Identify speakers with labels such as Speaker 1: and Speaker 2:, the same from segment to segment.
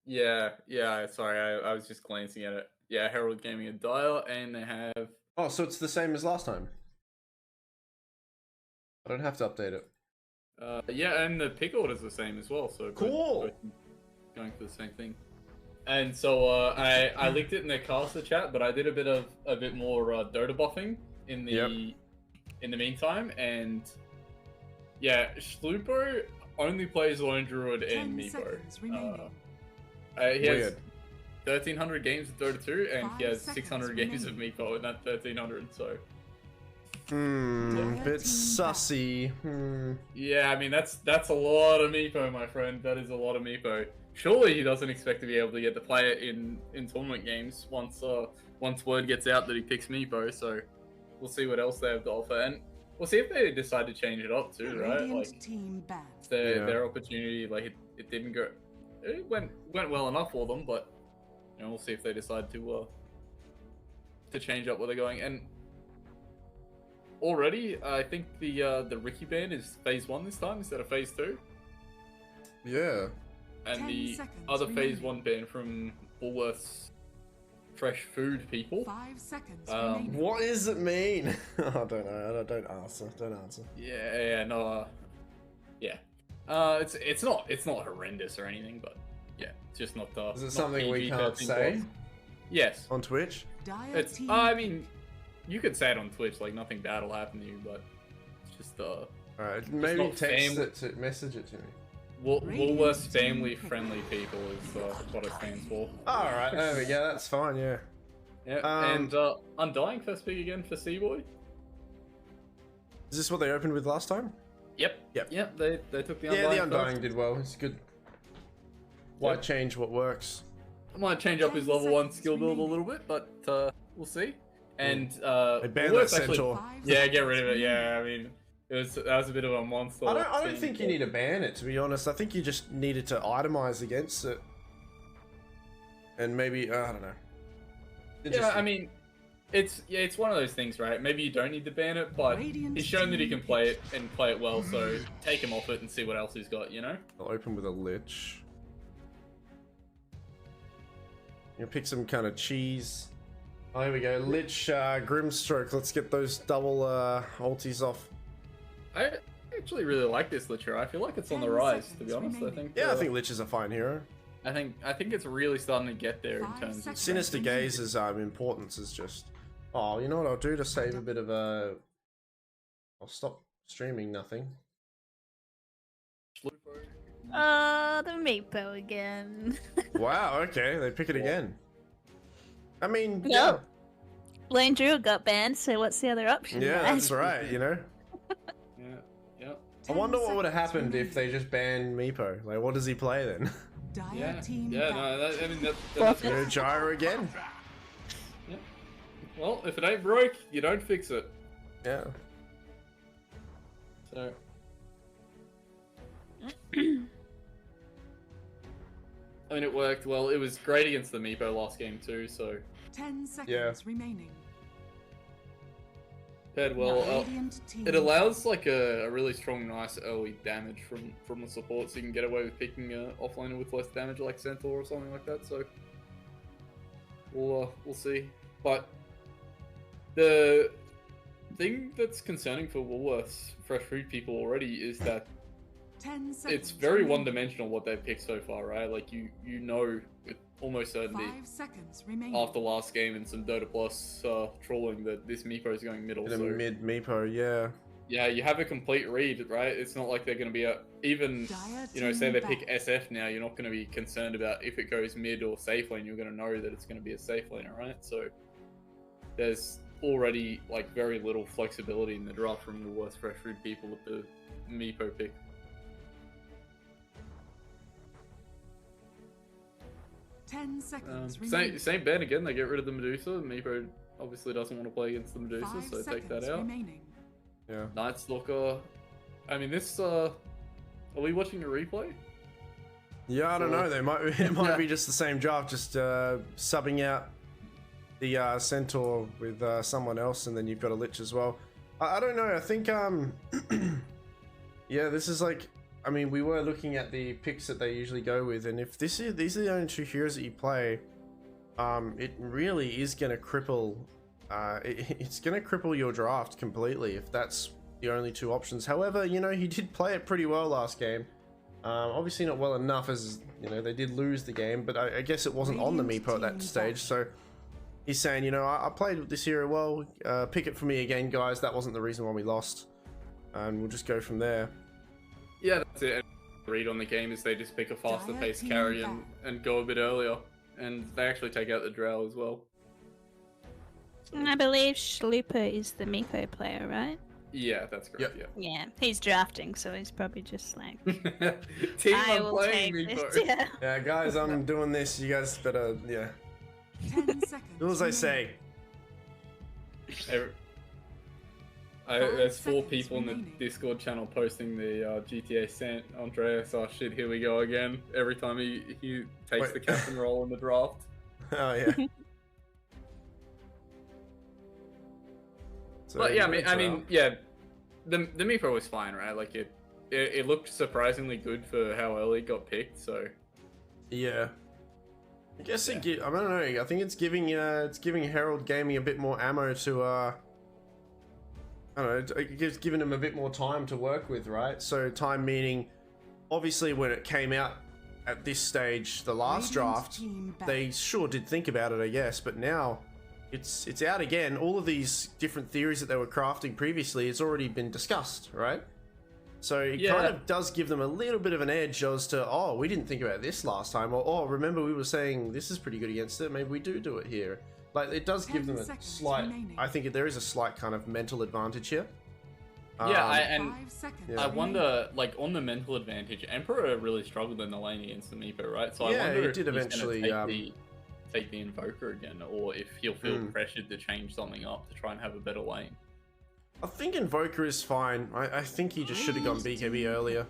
Speaker 1: Yeah. Sorry, I was just glancing at it. Yeah, Herald Gaming and Dire, and they have.
Speaker 2: Oh, so it's the same as last time. I don't have to update it.
Speaker 1: Yeah, and the pick order's the same as well. So
Speaker 2: Cool.
Speaker 1: both going for the same thing. And so I linked it in their caster chat, but I did a bit more Dota buffing in the meantime, and yeah, Schlupo only plays Lone Druid and Meepo. He has 1,300 games of Dota 2, and he has 600 games of Meepo in that 1,300. So.
Speaker 2: Bit sussy.
Speaker 1: Yeah, I mean that's a lot of Meepo, my friend. That is a lot of Meepo. Surely he doesn't expect to be able to get to play it in tournament games once word gets out that he picks Meepo. So we'll see what else they have to offer, and we'll see if they decide to change it up too, right? Like their opportunity, like it didn't go, it went well enough for them, but you know, we'll see if they decide to change up where they're going. And already, I think the Ricky ban is phase 1 this time instead of phase 2.
Speaker 2: Yeah.
Speaker 1: And the other phase 1 ban from Woolworths fresh food people.
Speaker 3: 5 seconds.
Speaker 2: What does it mean? I don't know. Don't answer.
Speaker 1: Yeah. It's not horrendous or anything, but yeah, it's just not.
Speaker 2: Is it
Speaker 1: not
Speaker 2: something we can't
Speaker 1: PG-13
Speaker 2: say?
Speaker 1: Yes.
Speaker 2: On Twitch?
Speaker 1: It's. I mean, you could say it on Twitch, like nothing bad will happen to you, but it's just
Speaker 2: Alright, maybe message it to me.
Speaker 1: Woolworths family friendly people is what it stands for.
Speaker 2: Alright, there we go, that's fine, yeah.
Speaker 1: Yeah, and Undying first pick again for Seaboy.
Speaker 2: Is this what they opened with last time?
Speaker 1: Yep. They took the Undying.
Speaker 2: Yeah, the Undying
Speaker 1: first.
Speaker 2: did well. It's good. Why change what works?
Speaker 1: I might change up his level 1 skill build a little bit, but we'll see. And
Speaker 2: they banned that Centaur.
Speaker 1: Yeah, get rid of it. Yeah, I mean, that was a bit of a monster.
Speaker 2: I don't think you need to ban it, to be honest. I think you just needed to itemize against it, and maybe I don't know.
Speaker 1: Yeah, I mean, it's one of those things, right? Maybe you don't need to ban it, but he's shown that he can play it and play it well. So take him off it and see what else he's got. You know.
Speaker 2: I'll open with a Lich. You pick some kind of cheese. Oh, here we go. Lich, Grimstroke. Let's get those double ultis off.
Speaker 1: I actually really like this Lich here. I feel like it's on the rise, to be honest. I think.
Speaker 2: Yeah, I think Lich is a fine hero.
Speaker 1: I think it's really starting to get there in terms of
Speaker 2: Sinister Gaze's importance is just. Oh, you know what I'll do to save a bit of a. I'll stop streaming nothing.
Speaker 4: The Meepo again.
Speaker 2: Wow. Okay, they pick it again. I mean,
Speaker 4: yeah. Lane Drew got banned, so what's the other option?
Speaker 2: Yeah, that's right. You know.
Speaker 1: Yeah.
Speaker 2: I wonder what would have happened if they just banned Meepo. Like, what does he play then?
Speaker 1: Yeah. No, I mean that's
Speaker 2: gonna gyro again.
Speaker 1: Yeah. Well, if it ain't broke, you don't fix it.
Speaker 2: Yeah.
Speaker 1: So. I mean, it worked well. It was great against the Meepo last game too. So.
Speaker 3: 10 seconds remaining.
Speaker 1: Paired well. It allows like a really strong, nice early damage from the support, so you can get away with picking an offlaner with less damage, like Centaur or something like that. So we'll see. But the thing that's concerning for Woolworths fresh food people already is that it's very one-dimensional what they've picked so far, right? Like you know with almost certainty
Speaker 3: 5 seconds remaining.
Speaker 1: After last game and some Dota Plus trolling that this Meepo is going middle.
Speaker 2: In a mid Meepo, yeah.
Speaker 1: Yeah, you have a complete read, right? It's not like they're going to be even, you know, say they pick SF now, you're not going to be concerned about if it goes mid or safe lane. You're going to know that it's going to be a safe lane, right? So there's already like very little flexibility in the draft from the worst fresh food people with the Meepo pick. Same ban again. They get rid of the Medusa. Meepo obviously doesn't want to play against the Medusa, so take that out.
Speaker 2: Yeah.
Speaker 1: Night Stalker. I mean, this. Are we watching a replay?
Speaker 2: Yeah, I don't know. It might be just the same draft, just subbing out the Centaur with someone else, and then you've got a Lich as well. I don't know. I think yeah, this is like I mean, we were looking at the picks that they usually go with, and if these are the only two heroes that you play, it really is going to cripple. It's going to cripple your draft completely if that's the only two options. However, you know, he did play it pretty well last game. Obviously not well enough, as you know, they did lose the game, but I guess it wasn't on the meepo at that stage. So he's saying, you know, I played this hero well. Pick it for me again, guys. That wasn't the reason why we lost, and we'll just go from there.
Speaker 1: Yeah, that's it. Read on the game is they just pick a faster paced carry and go a bit earlier, and they actually take out the drow as well.
Speaker 4: I believe Schluper is the Miko player, right?
Speaker 1: Yeah, that's correct.
Speaker 2: Yep.
Speaker 4: Yeah, he's drafting, so he's probably just like,
Speaker 1: Team,
Speaker 4: I
Speaker 1: I'm
Speaker 4: will
Speaker 1: playing
Speaker 4: take
Speaker 1: Meepo.
Speaker 4: this. Yeah.
Speaker 2: Yeah, guys, I'm doing this. You guys better, yeah.
Speaker 3: 10 seconds.
Speaker 2: Do as I say.
Speaker 1: There's 4
Speaker 3: seconds
Speaker 1: people in the
Speaker 3: remaining.
Speaker 1: Discord channel posting the GTA sent Andreas. Oh shit, here we go again. Every time he takes
Speaker 2: Wait.
Speaker 1: the captain role in the draft.
Speaker 2: Oh yeah. So,
Speaker 1: But yeah,
Speaker 2: it's,
Speaker 1: I mean, yeah, the Meepo was fine, right? Like it looked surprisingly good for how early it got picked. So
Speaker 2: yeah. I guess I don't know. I think it's giving Herald Gaming a bit more ammo to I don't know. It's giving them a bit more time to work with, right? So time meaning, obviously, when it came out at this stage, the last draft, they sure did think about it, I guess. But now, it's out again. All of these different theories that they were crafting previously, it's already been discussed, right? So it kind of does give them a little bit of an edge as to, oh, we didn't think about this last time, or oh, remember we were saying this is pretty good against it. Maybe we do it here. Like, it does give them a slight, I think there is a slight kind of mental advantage here.
Speaker 1: Yeah,
Speaker 3: 5 seconds.
Speaker 1: I wonder, like, on the mental advantage, Emperor really struggled in the lane against the Meepo, right? So
Speaker 2: Yeah,
Speaker 1: I wonder
Speaker 2: it
Speaker 1: if
Speaker 2: did
Speaker 1: he's
Speaker 2: eventually,
Speaker 1: gonna take the Invoker again, or if he'll feel pressured to change something up to try and have a better lane.
Speaker 2: I think Invoker is fine. I think he just should have gone BKB earlier.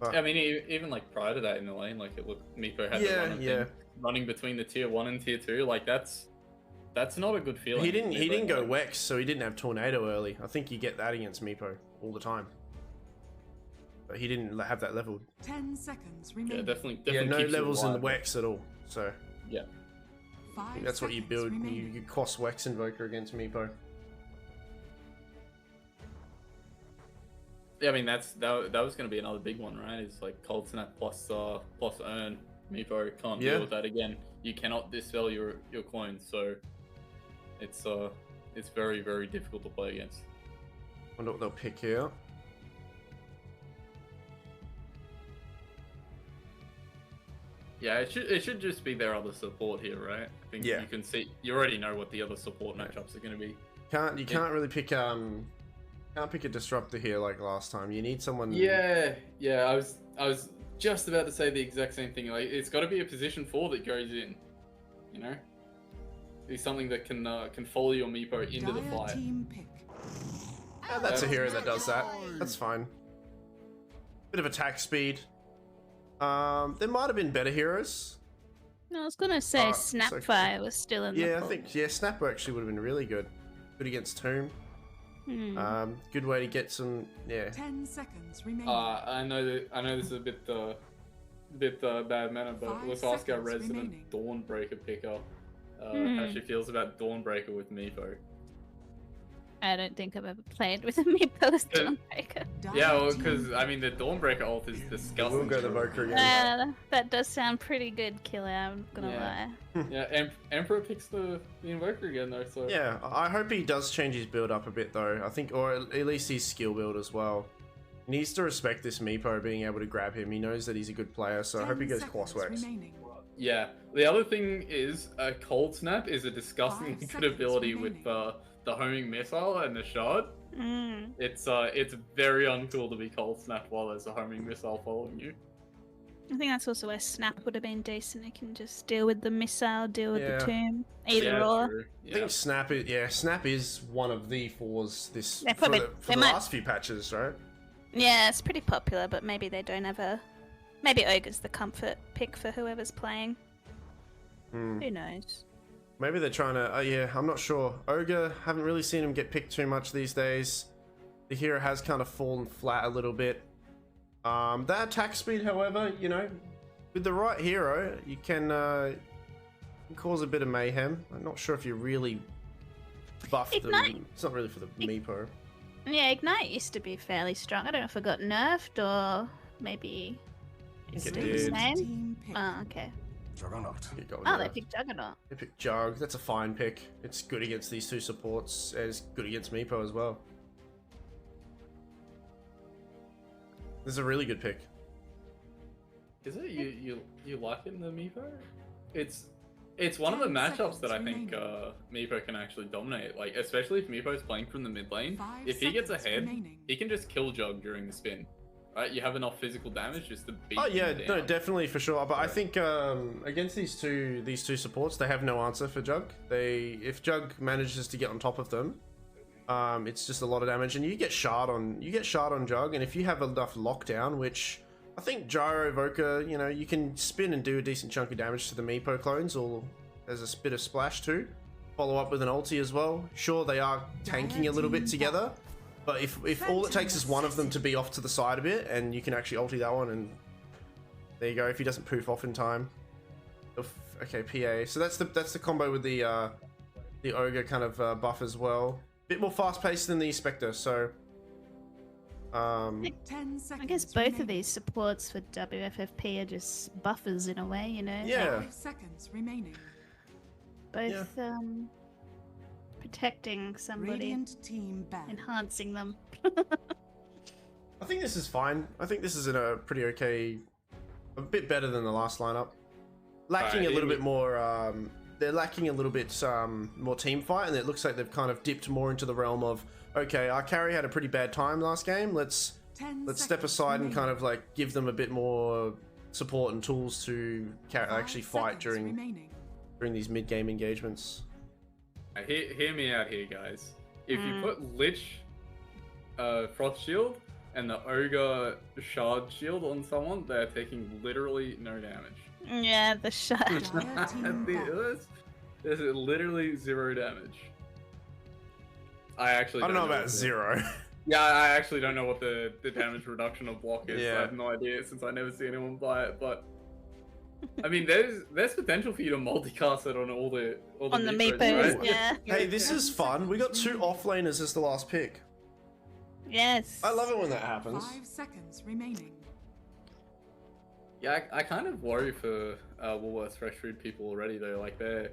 Speaker 2: But,
Speaker 1: I mean, even like prior to that in the lane, like it looked Meepo had the run running between the tier 1 and tier 2. Like that's not a good feeling.
Speaker 2: he didn't go Wex, so he didn't have Tornado early. I think you get that against Meepo all the time. But he didn't have that leveled.
Speaker 3: 10 seconds
Speaker 1: Yeah,
Speaker 3: remaining.
Speaker 1: definitely
Speaker 2: No
Speaker 1: keeps you
Speaker 2: levels in the
Speaker 1: alive.
Speaker 2: Wex at all. So
Speaker 1: Yeah.
Speaker 2: I think that's what you build. You cross Wex Invoker against Meepo.
Speaker 1: Yeah, I mean that was going to be another big one, right? It's like Cold Snap plus earn. Meepo can't deal with that again. You cannot dispel your coins, so it's very, very difficult to play against.
Speaker 2: Wonder what they'll pick here.
Speaker 1: Yeah, it should just be their other support here, right? I think you can see, you already know what the other support matchups are going to be.
Speaker 2: You can't really pick can't pick a disruptor here like last time. You need someone.
Speaker 1: Yeah. I was just about to say the exact same thing. Like it's got to be a position 4 that goes in. You know, it's something that can follow your Meepo into the fight.
Speaker 2: Yeah, that's a hero that does that. That's fine. Bit of attack speed. There might have been better heroes.
Speaker 4: No, I was gonna say Snapfire was still in the
Speaker 2: Yeah, I
Speaker 4: pool.
Speaker 2: think Snapper actually would have been really good. Good against Tomb. Good way to get some
Speaker 3: 10 seconds remaining.
Speaker 1: I know this is a bit bad manner, but
Speaker 3: 5
Speaker 1: let's ask our
Speaker 3: seconds
Speaker 1: resident
Speaker 3: remaining.
Speaker 1: Dawnbreaker picker how she feels about Dawnbreaker with Meepo.
Speaker 4: I don't think I've ever played with a Meepo as Dawnbreaker.
Speaker 1: Yeah, well, because I mean the Dawnbreaker ult is disgusting.
Speaker 2: We'll go the Voker again.
Speaker 4: That does sound pretty good, Killerre. I'm gonna lie.
Speaker 1: Yeah, Emperor picks the Invoker again though. So
Speaker 2: Yeah, I hope he does change his build up a bit though. I think, or at least his skill build as well. He needs to respect this Meepo being able to grab him. He knows that he's a good player, so I hope he goes Quas Wex.
Speaker 1: yeah, the other thing is Cold Snap is a disgusting
Speaker 3: 5
Speaker 1: good
Speaker 3: seconds
Speaker 1: ability with
Speaker 3: remaining.
Speaker 1: the homing missile and the shard. It's very uncool to be Cold Snap while there's a homing missile following you.
Speaker 4: I think that's also where Snap would have been decent. He can just deal with the missile, deal with
Speaker 2: Yeah.
Speaker 4: the tomb, either or.
Speaker 1: True.
Speaker 2: I think Snap is one of the 4s
Speaker 4: They're
Speaker 2: for
Speaker 4: probably-
Speaker 2: the
Speaker 4: they might-
Speaker 2: last few patches, right?
Speaker 4: Yeah, it's pretty popular, but maybe they don't have a. Maybe Ogre's the comfort pick for whoever's playing. Who knows?
Speaker 2: Maybe they're trying to. I'm not sure. Ogre, haven't really seen him get picked too much these days. the hero has kind of fallen flat a little bit. That attack speed, however, you know, with the right hero, you can cause a bit of mayhem. I'm not sure if you really buff them. It's not really for the Meepo.
Speaker 4: Yeah, Ignite used to be fairly strong. I don't know if it got nerfed or maybe it's
Speaker 2: it
Speaker 4: still
Speaker 2: did.
Speaker 4: the same. Oh, okay.
Speaker 5: Juggernaut.
Speaker 4: Oh, they picked Juggernaut.
Speaker 2: They picked Jug. That's a fine pick. It's good against these two supports, and it's good against Meepo as well. This is a really good pick.
Speaker 1: Is it you like it in the Meepo? It's one of the matchups that I think Meepo can actually dominate. Like, especially if Meepo's playing from the mid lane. If he gets ahead, he can just kill Jug during the spin. Right? You have enough physical damage just to beat him down.
Speaker 2: No, definitely for sure. But I think against these two supports, they have no answer for Jug. If Jug manages to get on top of them, it's just a lot of damage, and you get shard on Jug, and if you have enough lockdown, which I think Gyro Evoker, you know, you can spin and do a decent chunk of damage to the Meepo clones, or there's a bit of splash too. Follow up with an ulti as well. Sure, they are tanking a little bit together, but if all it takes is one of them to be off to the side a bit, and you can actually ulti that one, and there you go. If he doesn't poof off in time, okay, PA. So that's the combo with the Ogre kind of buff as well. Bit more fast paced than the Spectre, so.
Speaker 3: 10 seconds
Speaker 4: I guess both of these supports for WFFP are just buffers in a way, you know?
Speaker 2: Yeah.
Speaker 3: 5 seconds remaining.
Speaker 4: Both protecting somebody,
Speaker 3: Radiant team back.
Speaker 4: enhancing them.
Speaker 2: I think this is fine. I think this is in a pretty okay, a bit better than the last lineup. Lacking a little bit more. They're lacking a little bit more team fight, and it looks like they've kind of dipped more into the realm of, okay, our carry had a pretty bad time last game. Let's step aside and kind of like give them a bit more support and tools to actually fight during these mid-game engagements.
Speaker 1: Hear me out here, guys. If you put Lich, Frost Shield, and the Ogre Shard Shield on someone, they're taking literally no damage.
Speaker 4: Yeah, the shot.
Speaker 1: There's literally 0 damage. I don't
Speaker 2: know about 0.
Speaker 1: Yeah, I actually don't know what the damage reduction of block is.
Speaker 2: Yeah.
Speaker 1: I have no idea since I never see anyone buy it. But I mean, there's potential for you to multicast it on all the
Speaker 4: Meepos,
Speaker 1: right?
Speaker 4: yeah.
Speaker 2: Hey, this is fun. We got 2 offlaners as the last pick.
Speaker 4: Yes.
Speaker 2: I love it when that happens.
Speaker 3: 5 seconds remaining.
Speaker 1: Yeah, I kind of worry for Woolworths Fresh Food people already though. Like their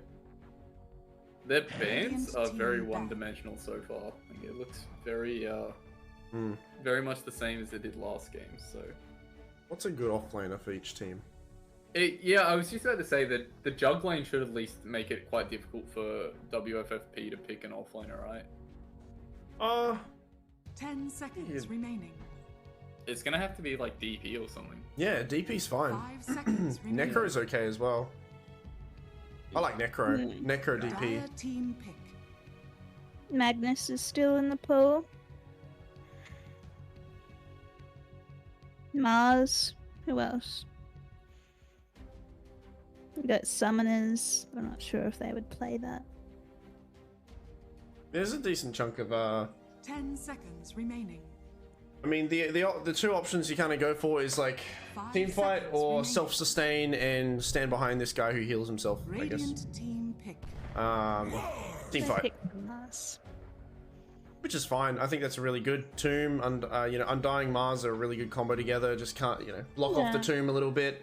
Speaker 1: bans are very one-dimensional so far. Like, it looks very very much the same as it did last game. So
Speaker 2: What's a good offlaner for each team?
Speaker 1: Yeah, I was just about to say that the jug lane should at least make it quite difficult for WFFP to pick an offlaner, right?
Speaker 3: 10 seconds remaining.
Speaker 1: It's gonna have to be like DP or something.
Speaker 2: Yeah, DP's fine.
Speaker 3: 5 seconds remaining.
Speaker 2: Necro's okay as well. I like Necro. Necro DP.
Speaker 3: Dire team pick.
Speaker 4: Magnus is still in the pool. Mars. Who else? We got summoners. I'm not sure if they would play that.
Speaker 2: There's a decent chunk of
Speaker 3: 10 seconds remaining.
Speaker 2: I mean, the 2 options you kind of go for is like team fight or
Speaker 3: remaining.
Speaker 2: self-sustain and stand behind this guy who heals himself, I guess.
Speaker 3: Radiant team pick.
Speaker 2: Team
Speaker 4: They
Speaker 2: fight,
Speaker 4: picked Mars.
Speaker 2: which is fine. I think that's a really good tomb, and you know, Undying Mars are a really good combo together. Just can't, you know, block off the
Speaker 4: Yeah.
Speaker 2: tomb a little bit.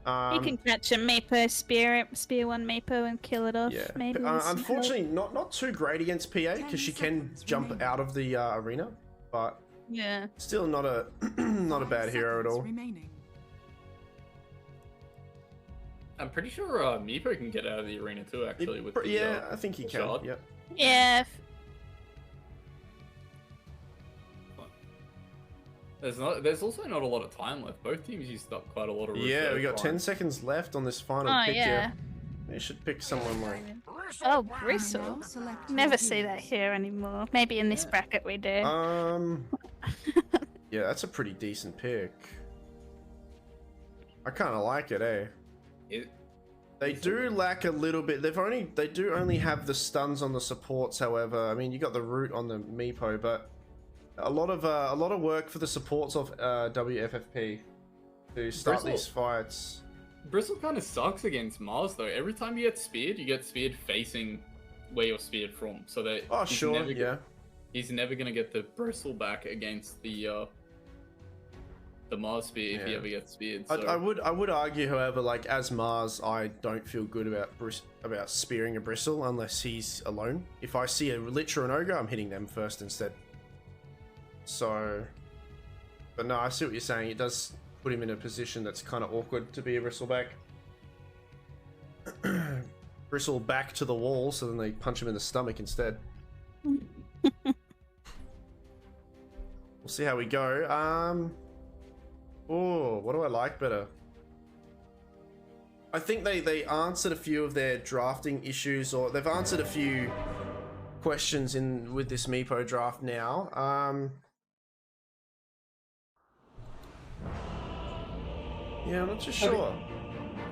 Speaker 4: You can catch a Meepo, spear one Meepo and kill it off.
Speaker 2: Yeah.
Speaker 4: Maybe. with some
Speaker 2: Unfortunately, not too great against PA
Speaker 3: 10
Speaker 2: because she can
Speaker 3: seconds
Speaker 2: jump
Speaker 3: remaining.
Speaker 2: out of the arena, but
Speaker 4: help. Yeah.
Speaker 2: still not a not a
Speaker 3: 5
Speaker 2: bad hero at
Speaker 3: seconds
Speaker 2: all.
Speaker 3: Remaining.
Speaker 1: I'm pretty sure Meepo can get out of the arena too, actually. With the,
Speaker 2: Yeah, I think he can.
Speaker 1: shot.
Speaker 2: Yep.
Speaker 4: Yeah.
Speaker 1: There's also not a lot of time left. Both teams used up quite a lot of
Speaker 2: Yeah,
Speaker 1: reserve
Speaker 2: we got
Speaker 1: time.
Speaker 2: 10 seconds left on this final
Speaker 4: Oh
Speaker 2: pick
Speaker 4: yeah.
Speaker 2: here. They should pick someone like.
Speaker 4: Oh,
Speaker 3: Now
Speaker 4: Bristle.
Speaker 3: select
Speaker 4: Never
Speaker 3: your
Speaker 4: see that
Speaker 3: heroes.
Speaker 4: here anymore. Maybe in this
Speaker 1: Yeah.
Speaker 4: bracket we do.
Speaker 2: Yeah, that's a pretty decent pick. I kind of like it, eh? They do lack a little bit. They do only have the stuns on the supports. However, I mean, you got the root on the Meepo, but a lot of work for the supports of WFFP to start these fights.
Speaker 1: Bristle kind of sucks against Mars though. Every time you get speared facing where you're speared from. So that he's never gonna get the Bristle back against the Mars spear if he ever gets speared. So.
Speaker 2: I would argue, however, like as Mars, I don't feel good about spearing a Bristle unless he's alone. If I see a Lich or an Ogre, I'm hitting them first instead. So, but no, I see what you're saying. It does put him in a position that's kind of awkward to be a Bristleback. Bristle back to the wall, so then they punch him in the stomach instead. We'll see how we go. Oh, what do I like better? I think they answered a few of their drafting issues, or they've answered a few questions with this Meepo draft now. Yeah, I'm not too sure.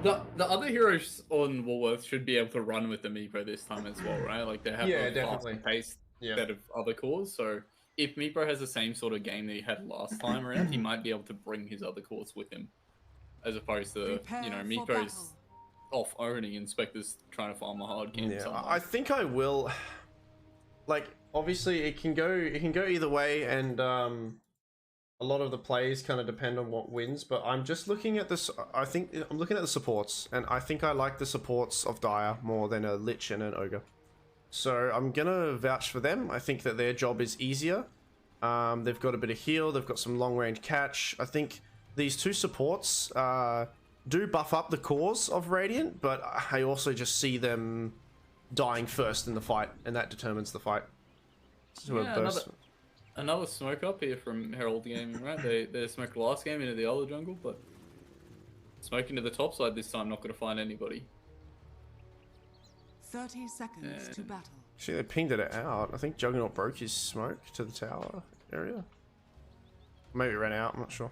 Speaker 1: The other heroes on Woolworth should be able to run with the Meepo this time as well, right? Like they have a faster pace set of other cores, so if Meepo has the same sort of game that he had last time around, he might be able to bring his other cores with him, as opposed to Meepo's off owning and Spectre's trying to farm a hard game.
Speaker 2: Yeah, I think I will. Like, obviously, it can go either way, and a lot of the plays kind of depend on what wins. But I'm just looking at this. I'm looking at the supports, and I think I like the supports of Dire more than a Lich and an Ogre. So I'm gonna vouch for them. I think that their job is easier. They've got a bit of heal. They've got some long range catch. I think these two supports do buff up the cores of Radiant, but I also just see them dying first in the fight, and that determines the fight.
Speaker 1: Another smoke up here from Herald Gaming, right? They smoked last game into the other jungle, but smoking to the top side this time, not going to find anybody.
Speaker 3: 30 seconds to battle.
Speaker 2: Actually, they pinged it out. I think Juggernaut broke his smoke to the tower area. Maybe it ran out, I'm not sure.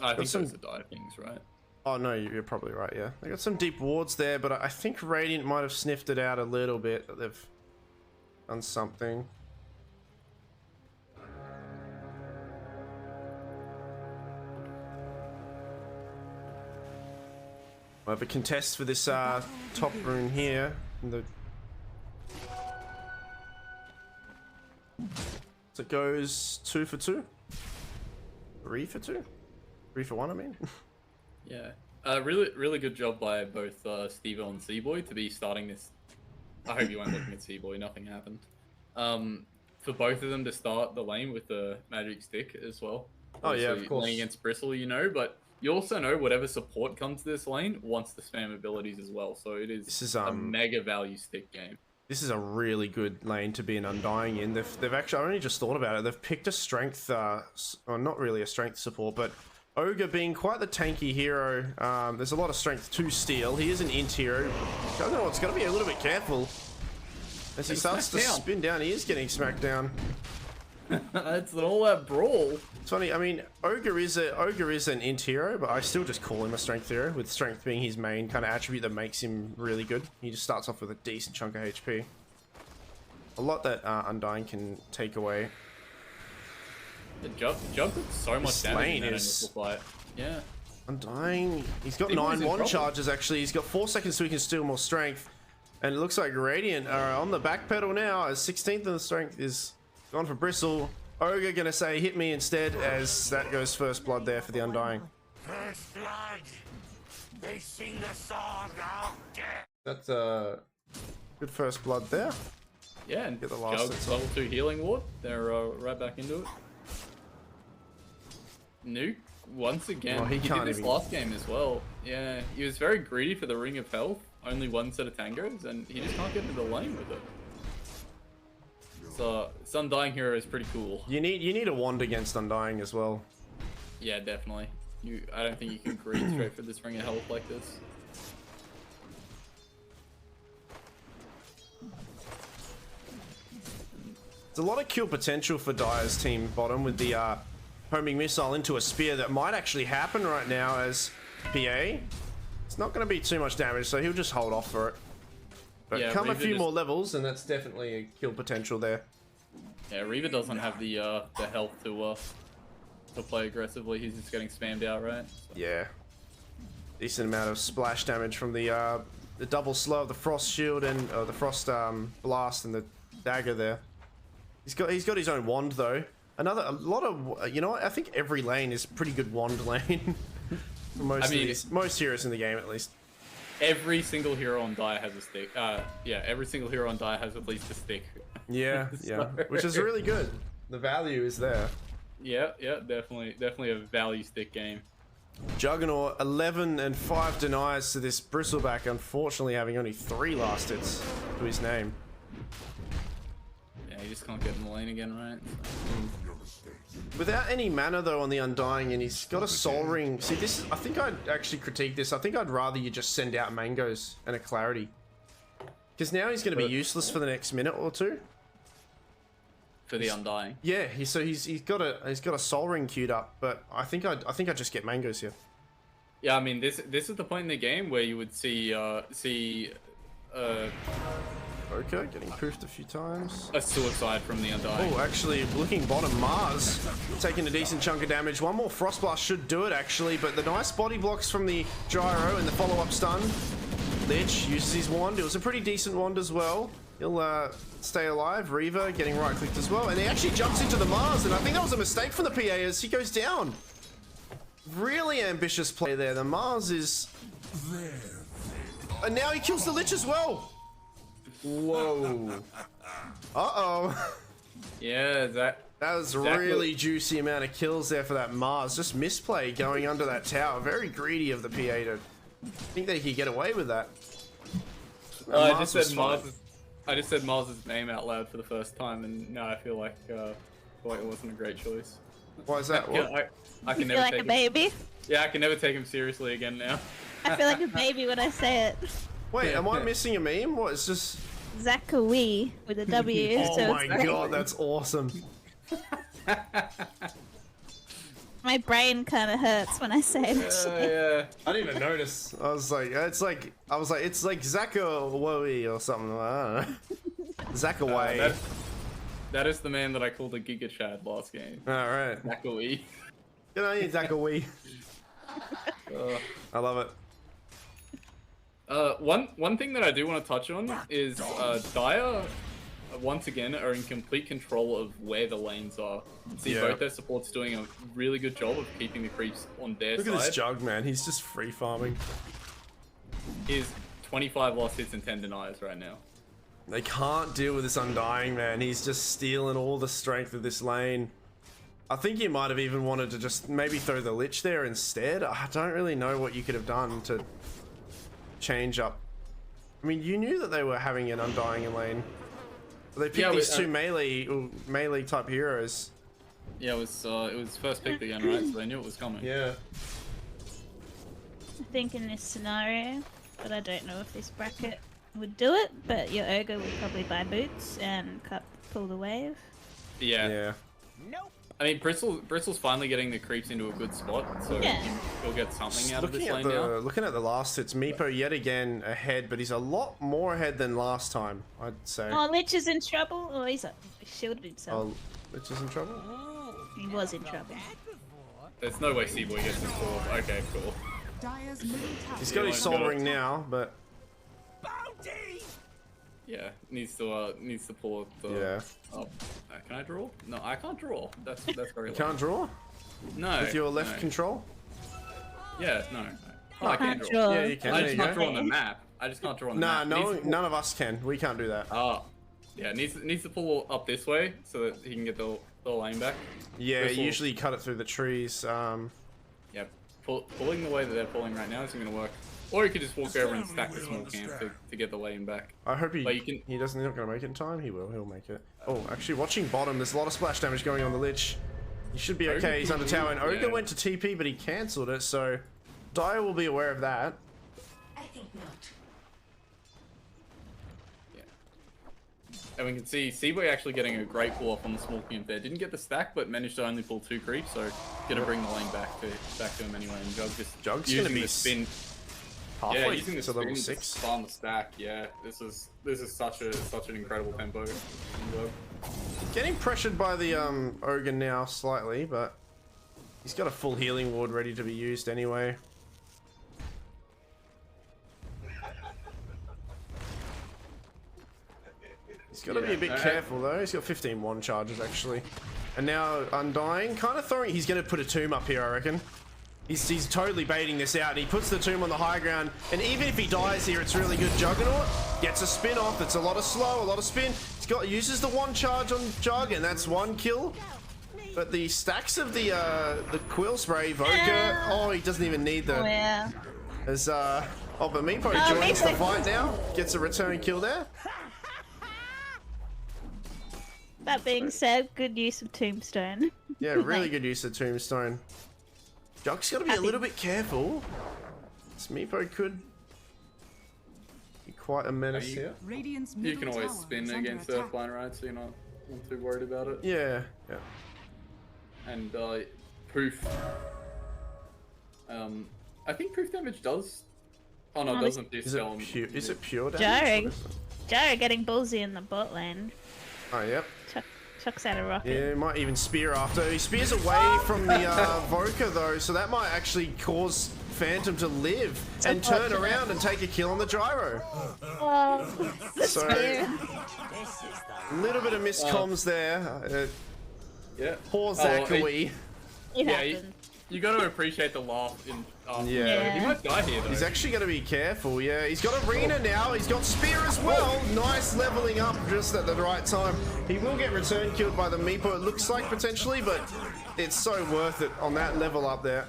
Speaker 1: I think those are dire things, right?
Speaker 2: Oh no, you're probably right, yeah. They got some deep wards there, but I think Radiant might have sniffed it out a little bit. They've done something. We'll have a contest for this top rune here. So it goes 2 for 2? 3 for 2? 3 for 1, I mean.
Speaker 1: Yeah. Really good job by both Steve and Seaboy to be starting this. I hope you weren't looking at Seaboy, nothing happened. For both of them to start the lane with the magic stick as well.
Speaker 2: Oh yeah, of course.
Speaker 1: Playing against Bristle, but you also know whatever support comes to this lane wants to spam abilities as well. So it is, a mega value stick game.
Speaker 2: This is a really good lane to be an Undying in. They've actually, I only just thought about it. They've picked a strength, or not really a strength support, but Ogre being quite the tanky hero. There's a lot of strength to steal. He is an int hero. Juggernaut's got to be a little bit careful. As he starts to spin down, he is getting smacked down.
Speaker 1: It's all that brawl.
Speaker 2: It's funny, I mean, Ogre is an int hero, but I still just call him a strength hero, with strength being his main kind of attribute that makes him really good. He just starts off with a decent chunk of HP. A lot that Undying can take away.
Speaker 1: The jump did so much damage in that initial fight. Yeah.
Speaker 2: Undying, he's got 9 wand charges actually. He's got 4 seconds so he can steal more strength. And it looks like Radiant are on the back pedal now, as 16th of the strength is gone for Bristle. Ogre gonna say hit me instead, as that goes first blood there for the Undying.
Speaker 5: First blood. They sing the song of death.
Speaker 2: That's good first blood there.
Speaker 1: Yeah, and
Speaker 2: get the last
Speaker 1: level 2 healing ward. They're right back into it. Nuke once again. He did this last game as well. Yeah, he was very greedy for the ring of health. Only one set of tangos, and he just can't get into the lane with it. So, Undying hero is pretty cool.
Speaker 2: You need a wand against Undying as well.
Speaker 1: Yeah, definitely. I don't think you can greed straight for this ring of health like this.
Speaker 2: There's a lot of kill potential for Dire's team bottom with the homing missile into a spear that might actually happen right now as PA. It's not going to be too much damage, so he'll just hold off for it. But yeah, come a few more levels, and that's definitely a kill potential there.
Speaker 1: Yeah, Reaver doesn't have the health to play aggressively. He's just getting spammed out, right? So.
Speaker 2: Yeah. Decent amount of splash damage from the double slow of the frost shield and the frost blast and the dagger there. He's got his own wand though. A lot of you know what? I think every lane is pretty good wand lane. For most heroes in the game at least.
Speaker 1: Every single hero on Dire has a stick. Yeah, every single hero on Dire has at least a stick.
Speaker 2: Yeah, yeah, which is really good. The value is there.
Speaker 1: Yeah, definitely a value stick game.
Speaker 2: Juggernaut 11 and 5 denies to this Bristleback, unfortunately having only 3 last hits to his name.
Speaker 1: Yeah, you just can't get in the lane again, right? So.
Speaker 2: Without any mana though on the Undying, and he's got a Soul Ring. See, this I think I'd actually critique this. I think I'd rather you just send out Mangoes and a Clarity, because now he's going to be useless for the next minute or two.
Speaker 1: For the Undying.
Speaker 2: Yeah, he's got a Soul Ring queued up, but I think I'd just get Mangoes here.
Speaker 1: Yeah, I mean this is the point in the game where you would see
Speaker 2: Okay, getting poofed a few times.
Speaker 1: a suicide from the Undying.
Speaker 2: Oh, actually, looking bottom, Mars taking a decent chunk of damage. One more Frost Blast should do it, actually, but the nice body blocks from the Gyro and the follow-up stun. Lich uses his wand. It was a pretty decent wand as well. He'll stay alive. Reaver getting right-clicked as well, and he actually jumps into the Mars, and I think that was a mistake from the PA as he goes down. Really ambitious play there. The Mars is... And now he kills the Lich as well. Whoa. Uh-oh.
Speaker 1: Yeah, that
Speaker 2: was really juicy amount of kills there for that Mars. Just misplay going under that tower. Very greedy of the PA to think that he could get away with that.
Speaker 1: I just said Mars' name out loud for the first time, and now I feel like it wasn't a great choice.
Speaker 2: Why is that?
Speaker 4: I can never take a baby?
Speaker 1: Yeah, I can never take him seriously again now.
Speaker 4: I feel like a baby when I say it.
Speaker 2: Wait, am I missing a meme? What, it's just...
Speaker 4: Zachary with a W.
Speaker 2: Oh my god, that's awesome.
Speaker 4: My brain kind of hurts when I say it.
Speaker 1: Yeah.
Speaker 2: I didn't even notice. I was like, it's like Zachary or something. I don't know. Zachary.
Speaker 1: That is the man that I called a Giga Chad last game.
Speaker 2: Alright.
Speaker 1: Zachary.
Speaker 2: Good on you, Zachary. I love it.
Speaker 1: One thing that I do want to touch on is Dire, once again, are in complete control of where the lanes are. See, both their supports doing a really good job of keeping the creeps on their side.
Speaker 2: Look at this Jug, man. He's just free farming.
Speaker 1: He's 25 lost hits and 10 denies right now.
Speaker 2: They can't deal with this Undying, man. He's just stealing all the strength of this lane. I think you might have even wanted to just maybe throw the Lich there instead. I don't really know what you could have done to change up. I mean, you knew that they were having an Undying in lane. They picked these two melee type heroes.
Speaker 1: Yeah, it was first picked again, right? So they knew it was coming.
Speaker 2: Yeah.
Speaker 4: I think in this scenario, but I don't know if this bracket would do it, but your Ogre would probably buy boots and pull the wave.
Speaker 1: Yeah. Nope. I mean, Bristle's finally getting the creeps into a good spot, so he'll get something out of this lane now.
Speaker 2: Looking at the last hits, Meepo yet again ahead, but he's a lot more ahead than last time, I'd say.
Speaker 4: Oh, Lich is in trouble? Oh, he's shielded himself.
Speaker 2: Oh, Lich is in trouble?
Speaker 4: He was in trouble.
Speaker 1: There's no way Seaboy gets his call. Okay, cool.
Speaker 2: He's got his Soul Ring now, but...
Speaker 1: Yeah, needs to pull up the...
Speaker 2: Yeah.
Speaker 1: Oh, can I draw? No, I can't draw. That's very
Speaker 2: You can't draw?
Speaker 1: No.
Speaker 2: With your left control?
Speaker 1: Yeah, no. Oh, I can't draw.
Speaker 2: Yeah, you can.
Speaker 1: I just can't draw on the map. I just can't draw on the map.
Speaker 2: None of us can. We can't do that.
Speaker 1: Oh. Yeah, needs to pull up this way so that he can get the lane back.
Speaker 2: Yeah, usually cut it through the trees.
Speaker 1: Yeah, pulling the way that they're pulling right now isn't going to work. Or you could just walk over and stack the small camp to get the lane back.
Speaker 2: I hope he's not going to make it in time. He'll make it. Oh, actually, watching bottom, there's a lot of splash damage going on the Lich. He should be okay. He's under tower, and Ogre went to TP, but he cancelled it, so Dire will be aware of that.
Speaker 3: I think not.
Speaker 1: Yeah. And we can see Seaboy actually getting a great pull off on the small camp there. Didn't get the stack, but managed to only pull 2 creeps, so gonna bring the lane back to him anyway. And Jug's
Speaker 2: gonna be
Speaker 1: the spin.
Speaker 2: Halfway
Speaker 1: using the
Speaker 2: to level
Speaker 1: spin
Speaker 2: 6.
Speaker 1: on the stack. Yeah, this is such an incredible tempo.
Speaker 2: getting pressured by the Ogre now slightly, but he's got a full healing ward ready to be used anyway. He's got to be a bit careful though. He's got 15 wand charges actually. And now Undying, kind of throwing, he's going to put a tomb up here, I reckon. He's totally baiting this out. He puts the tomb on the high ground, and even if he dies here, it's really good. Juggernaut gets a spin off. It's a lot of slow, a lot of spin. Uses the one charge on Jug, and that's one kill. But the stacks of the Quill Spray, Evoker, oh, he doesn't even need the...
Speaker 4: Oh, yeah.
Speaker 2: As, but Meepo joins the fight now. Gets a return kill there.
Speaker 4: That being said, good use of Tombstone.
Speaker 2: Yeah, really good use of Tombstone. Jug's got to be a little bit careful. This Meepo could be quite a menace here.
Speaker 1: You can always spin against Earthblind, right? So you're not too worried about it.
Speaker 2: Yeah, yeah.
Speaker 1: And proof. I think proof damage does. Oh no, it doesn't dispel.
Speaker 2: Is it pure damage?
Speaker 4: Jaro getting ballsy in the bot lane.
Speaker 2: Oh, yep.
Speaker 4: Chucks out a rocket.
Speaker 2: Yeah, he might even spear after. He spears away from the Voker though, so that might actually cause Phantom to live and turn around and take a kill on the Gyro. So, a little bit of miscomms there.
Speaker 1: Yeah.
Speaker 2: Poor Zachary.
Speaker 1: You got to appreciate the laugh in.
Speaker 2: Yeah.
Speaker 1: He might die here though.
Speaker 2: He's actually going to be careful. Yeah, he's got Arena now. He's got Spear as well. Nice leveling up just at the right time. He will get return killed by the Meepo, it looks like, potentially, but it's so worth it on that level up there.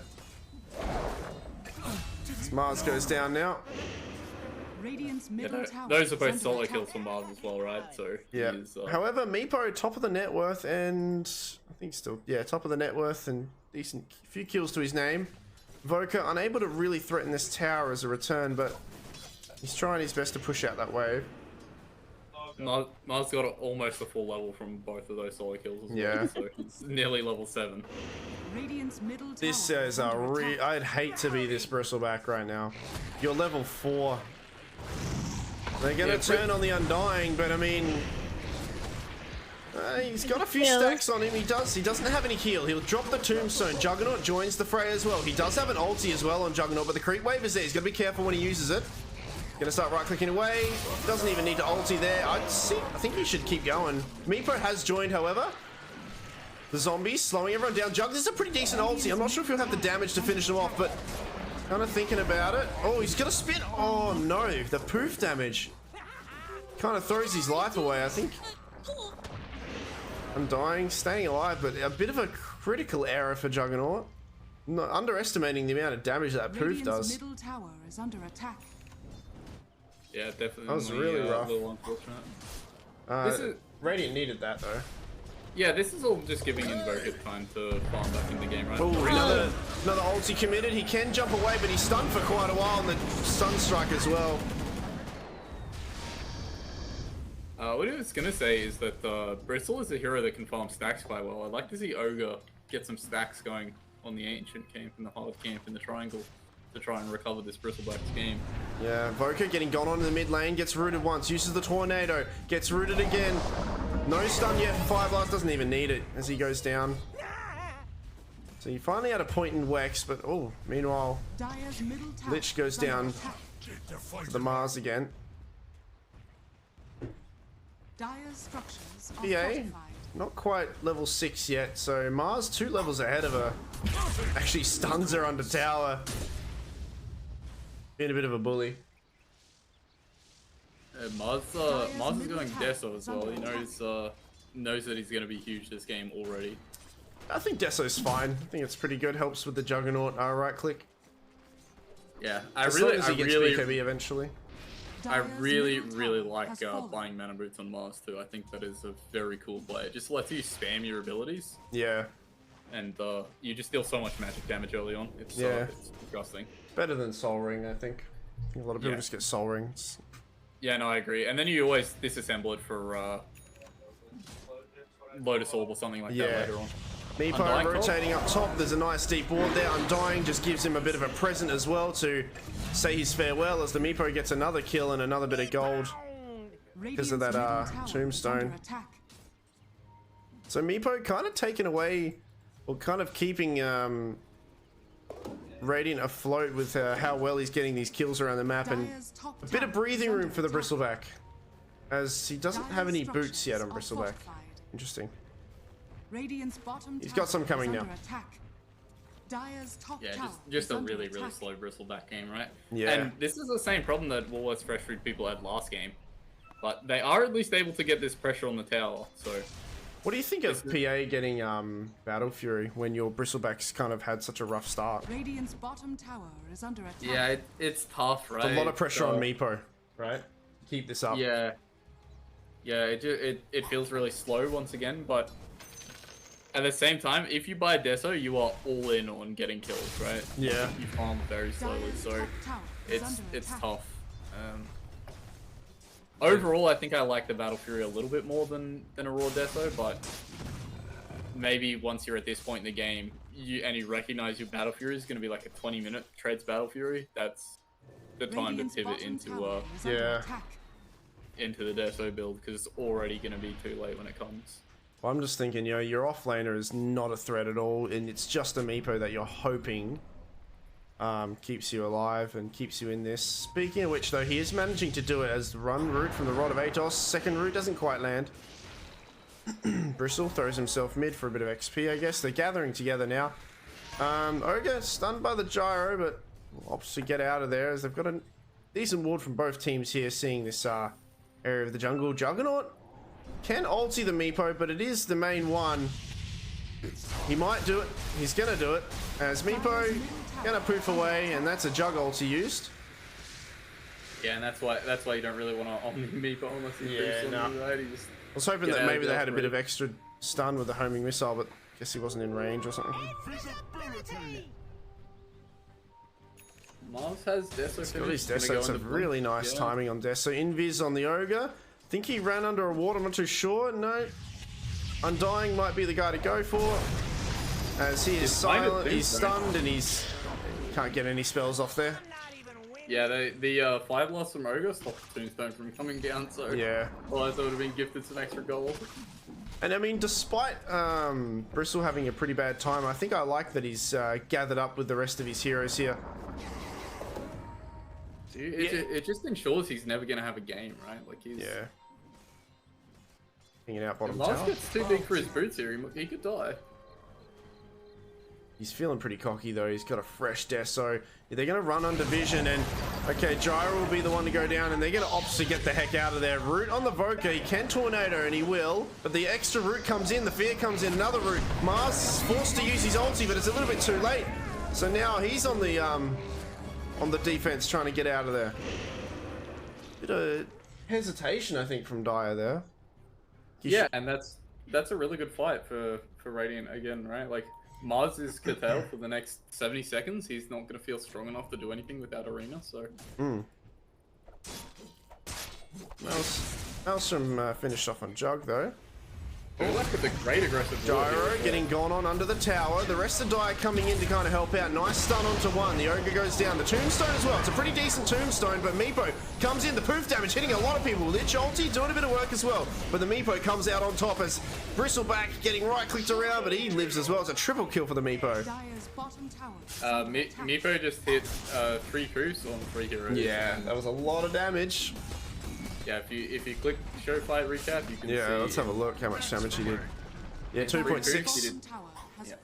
Speaker 2: Mars goes down now.
Speaker 1: Those are both solo kills for Mars as well, right? So
Speaker 2: yeah. However, Meepo top of the net worth and I think still top of the net worth and decent few kills to his name. Voker unable to really threaten this tower as a return, but he's trying his best to push out that wave.
Speaker 1: Mars got almost a full level from both of those solo kills as well, so it's nearly level 7.
Speaker 2: This is I'd hate to be this bristleback right now. You're level 4. They're gonna turn on the Undying, but I mean, he's got a few stacks on him. He doesn't have any heal. He'll drop the Tombstone. Juggernaut joins the fray as well. He does have an ulti as well on Juggernaut, but the creep wave is there. He's got to be careful when he uses it. Gonna start right-clicking away. Doesn't even need to ulti there. I think he should keep going. Meepo has joined, however. The zombies slowing everyone down. Jug, this is a pretty decent ulti. I'm not sure if he'll have the damage to finish them off, but kind of thinking about it. Oh, he's gonna spin. Oh no, the poof damage. Kind of throws his life away, I think. Undying, staying alive, but a bit of a critical error for Juggernaut. Not underestimating the amount of damage that poof does.
Speaker 3: Middle tower is under attack.
Speaker 1: Yeah, definitely.
Speaker 2: That was really rough.
Speaker 1: A little unfortunate.
Speaker 2: Radiant needed that though.
Speaker 1: Yeah, this is all just giving Invoker time to farm back in the game, right?
Speaker 2: Oh, another ulti committed. He can jump away, but he's stunned for quite a while, and the stun strike as well.
Speaker 1: What I was gonna say is that Bristle is a hero that can farm stacks quite well. I'd like to see Ogre get some stacks going on the Ancient camp and the Hard camp in the Triangle to try and recover this Bristleback's game. Yeah, Voker getting gone on in the mid lane, gets rooted once, uses the Tornado, gets rooted again. No stun yet for 5 Blast, doesn't even need it as he goes down. So he finally had a point in Wex, but oh, meanwhile, Lich goes down to the Mars again. BA, not quite level 6 yet, so Mars 2 levels ahead of her. Actually stuns her under tower. Being a bit of a bully. Mars is going Deso as well. He knows that he's going to be huge this game already. I think Deso's fine. I think it's pretty good. Helps with the Juggernaut right click. Yeah, I really eventually. I really like buying Mana Boots on Mars too. I think that is a very cool play. It just lets you spam your abilities. Yeah. And you just deal so much magic damage early on. It's disgusting. Better than Soul Ring, I think. A lot of people just get Soul Rings. Yeah, no, I agree. And then you always disassemble it for Lotus Orb or something like that later on. Meepo rotating up top. There's a nice deep ward there. Undying just gives him a bit of a present as well to say his farewell as the Meepo gets another kill and another bit of gold because of that Tombstone.
Speaker 2: So Meepo kind of taking away, or kind of keeping Radiant afloat with how well he's getting these kills around the map, and a bit of breathing room for the Bristleback, as he doesn't have any boots yet on Bristleback. Interesting. He's got some coming now.
Speaker 1: Yeah, just a really slow Bristleback game, right?
Speaker 2: Yeah.
Speaker 1: And this is the same problem that Woolworths Fresh Fruit people had last game. But they are at least able to get this pressure on the tower, so...
Speaker 2: What do you think of PA getting Battle Fury when your Bristlebacks kind of had such a rough start?
Speaker 3: Radiant's bottom tower is under attack.
Speaker 1: Yeah, it's tough, right?
Speaker 2: It's a lot of pressure on Meepo, right? Keep this up.
Speaker 1: Yeah. Yeah, it feels really slow once again, but... At the same time, if you buy Deso, you are all in on getting kills, right?
Speaker 2: Yeah.
Speaker 1: You farm very slowly, so it's tough. Overall, I think I like the Battle Fury a little bit more than a raw Deso, but maybe once you're at this point in the game, you recognize your Battle Fury is going to be like a 20-minute Treads Battle Fury. That's the time to pivot into the Deso build, because it's already going to be too late when it comes.
Speaker 2: Well, I'm just thinking, you know, your offlaner is not a threat at all, and it's just a Meepo that you're hoping keeps you alive and keeps you in this. Speaking of which, though, he is managing to do it as the run route from the Rod of Atos. Second route doesn't quite land. Bristle throws himself mid for a bit of XP, I guess. They're gathering together now. Ogre stunned by the gyro, but opts to get out of there as they've got a decent ward from both teams here, seeing this area of the jungle. Juggernaut can ulti the Meepo, but it is the main one. He might do it. He's gonna do it. As Meepo gonna poof away, and that's a Jug ulti used.
Speaker 1: Yeah, and that's why you don't really want to Omni Meepo unless you right?
Speaker 2: I was hoping that maybe they had a bit of extra stun with the homing missile, but guess he wasn't in range or something.
Speaker 1: Mars has Deso.
Speaker 2: He's got his Deso. It's a really nice timing on Deso. Invis on the Ogre. Think he ran under a ward, I'm not too sure. No. Undying might be the guy to go for. As he is silent, he's stunned, and he's can't get any spells off there.
Speaker 1: Yeah, the Fire Blast from Ogre stopped Tombstone from coming down, so
Speaker 2: yeah.
Speaker 1: Otherwise I would have been gifted some extra gold.
Speaker 2: And I mean, despite Bristle having a pretty bad time, I think I like that he's gathered up with the rest of his heroes here.
Speaker 1: Dude, it just ensures he's never going to have a game, right? Like he's...
Speaker 2: Yeah. Hanging out bottom
Speaker 1: tower.
Speaker 2: tower.
Speaker 1: Gets too big for his boots here, he could die.
Speaker 2: He's feeling pretty cocky though. He's got a fresh Deso. They're going to run under vision, and okay, Gyro will be the one to go down, and they're going to opt to get the heck out of there. Root on the Voker. He can Tornado, and he will, but the extra root comes in. The fear comes in. Another root. Mars is forced to use his ulti, but it's a little bit too late. So now he's on the defense trying to get out of there. Bit of hesitation, I think, from Dire there.
Speaker 1: Yeah, and that's a really good fight for Radiant again, right? Like, Mars is curtailed for the next 70 seconds. He's not going to feel strong enough to do anything without Arena, so...
Speaker 2: Maelstrom finished off on Jug, though.
Speaker 1: Oh, that's with a great aggressive
Speaker 2: Gyro getting gone on under the tower. The rest of Dire coming in to kind of help out. Nice stun onto one. The Ogre goes down. The Tombstone as well. It's a pretty decent Tombstone, but Meepo comes in. The poof damage hitting a lot of people. Lich ulti doing a bit of work as well. But the Meepo comes out on top as Bristleback getting right-clicked around, but he lives as well. It's a triple kill for the Meepo.
Speaker 1: Meepo just hit 3 poofs on 3 heroes.
Speaker 2: Yeah, that was a lot of damage.
Speaker 1: Yeah, if you click show fight recap, you can see.
Speaker 2: Yeah, let's have a look how much damage he did. Yeah, 2.6.
Speaker 1: Yeah.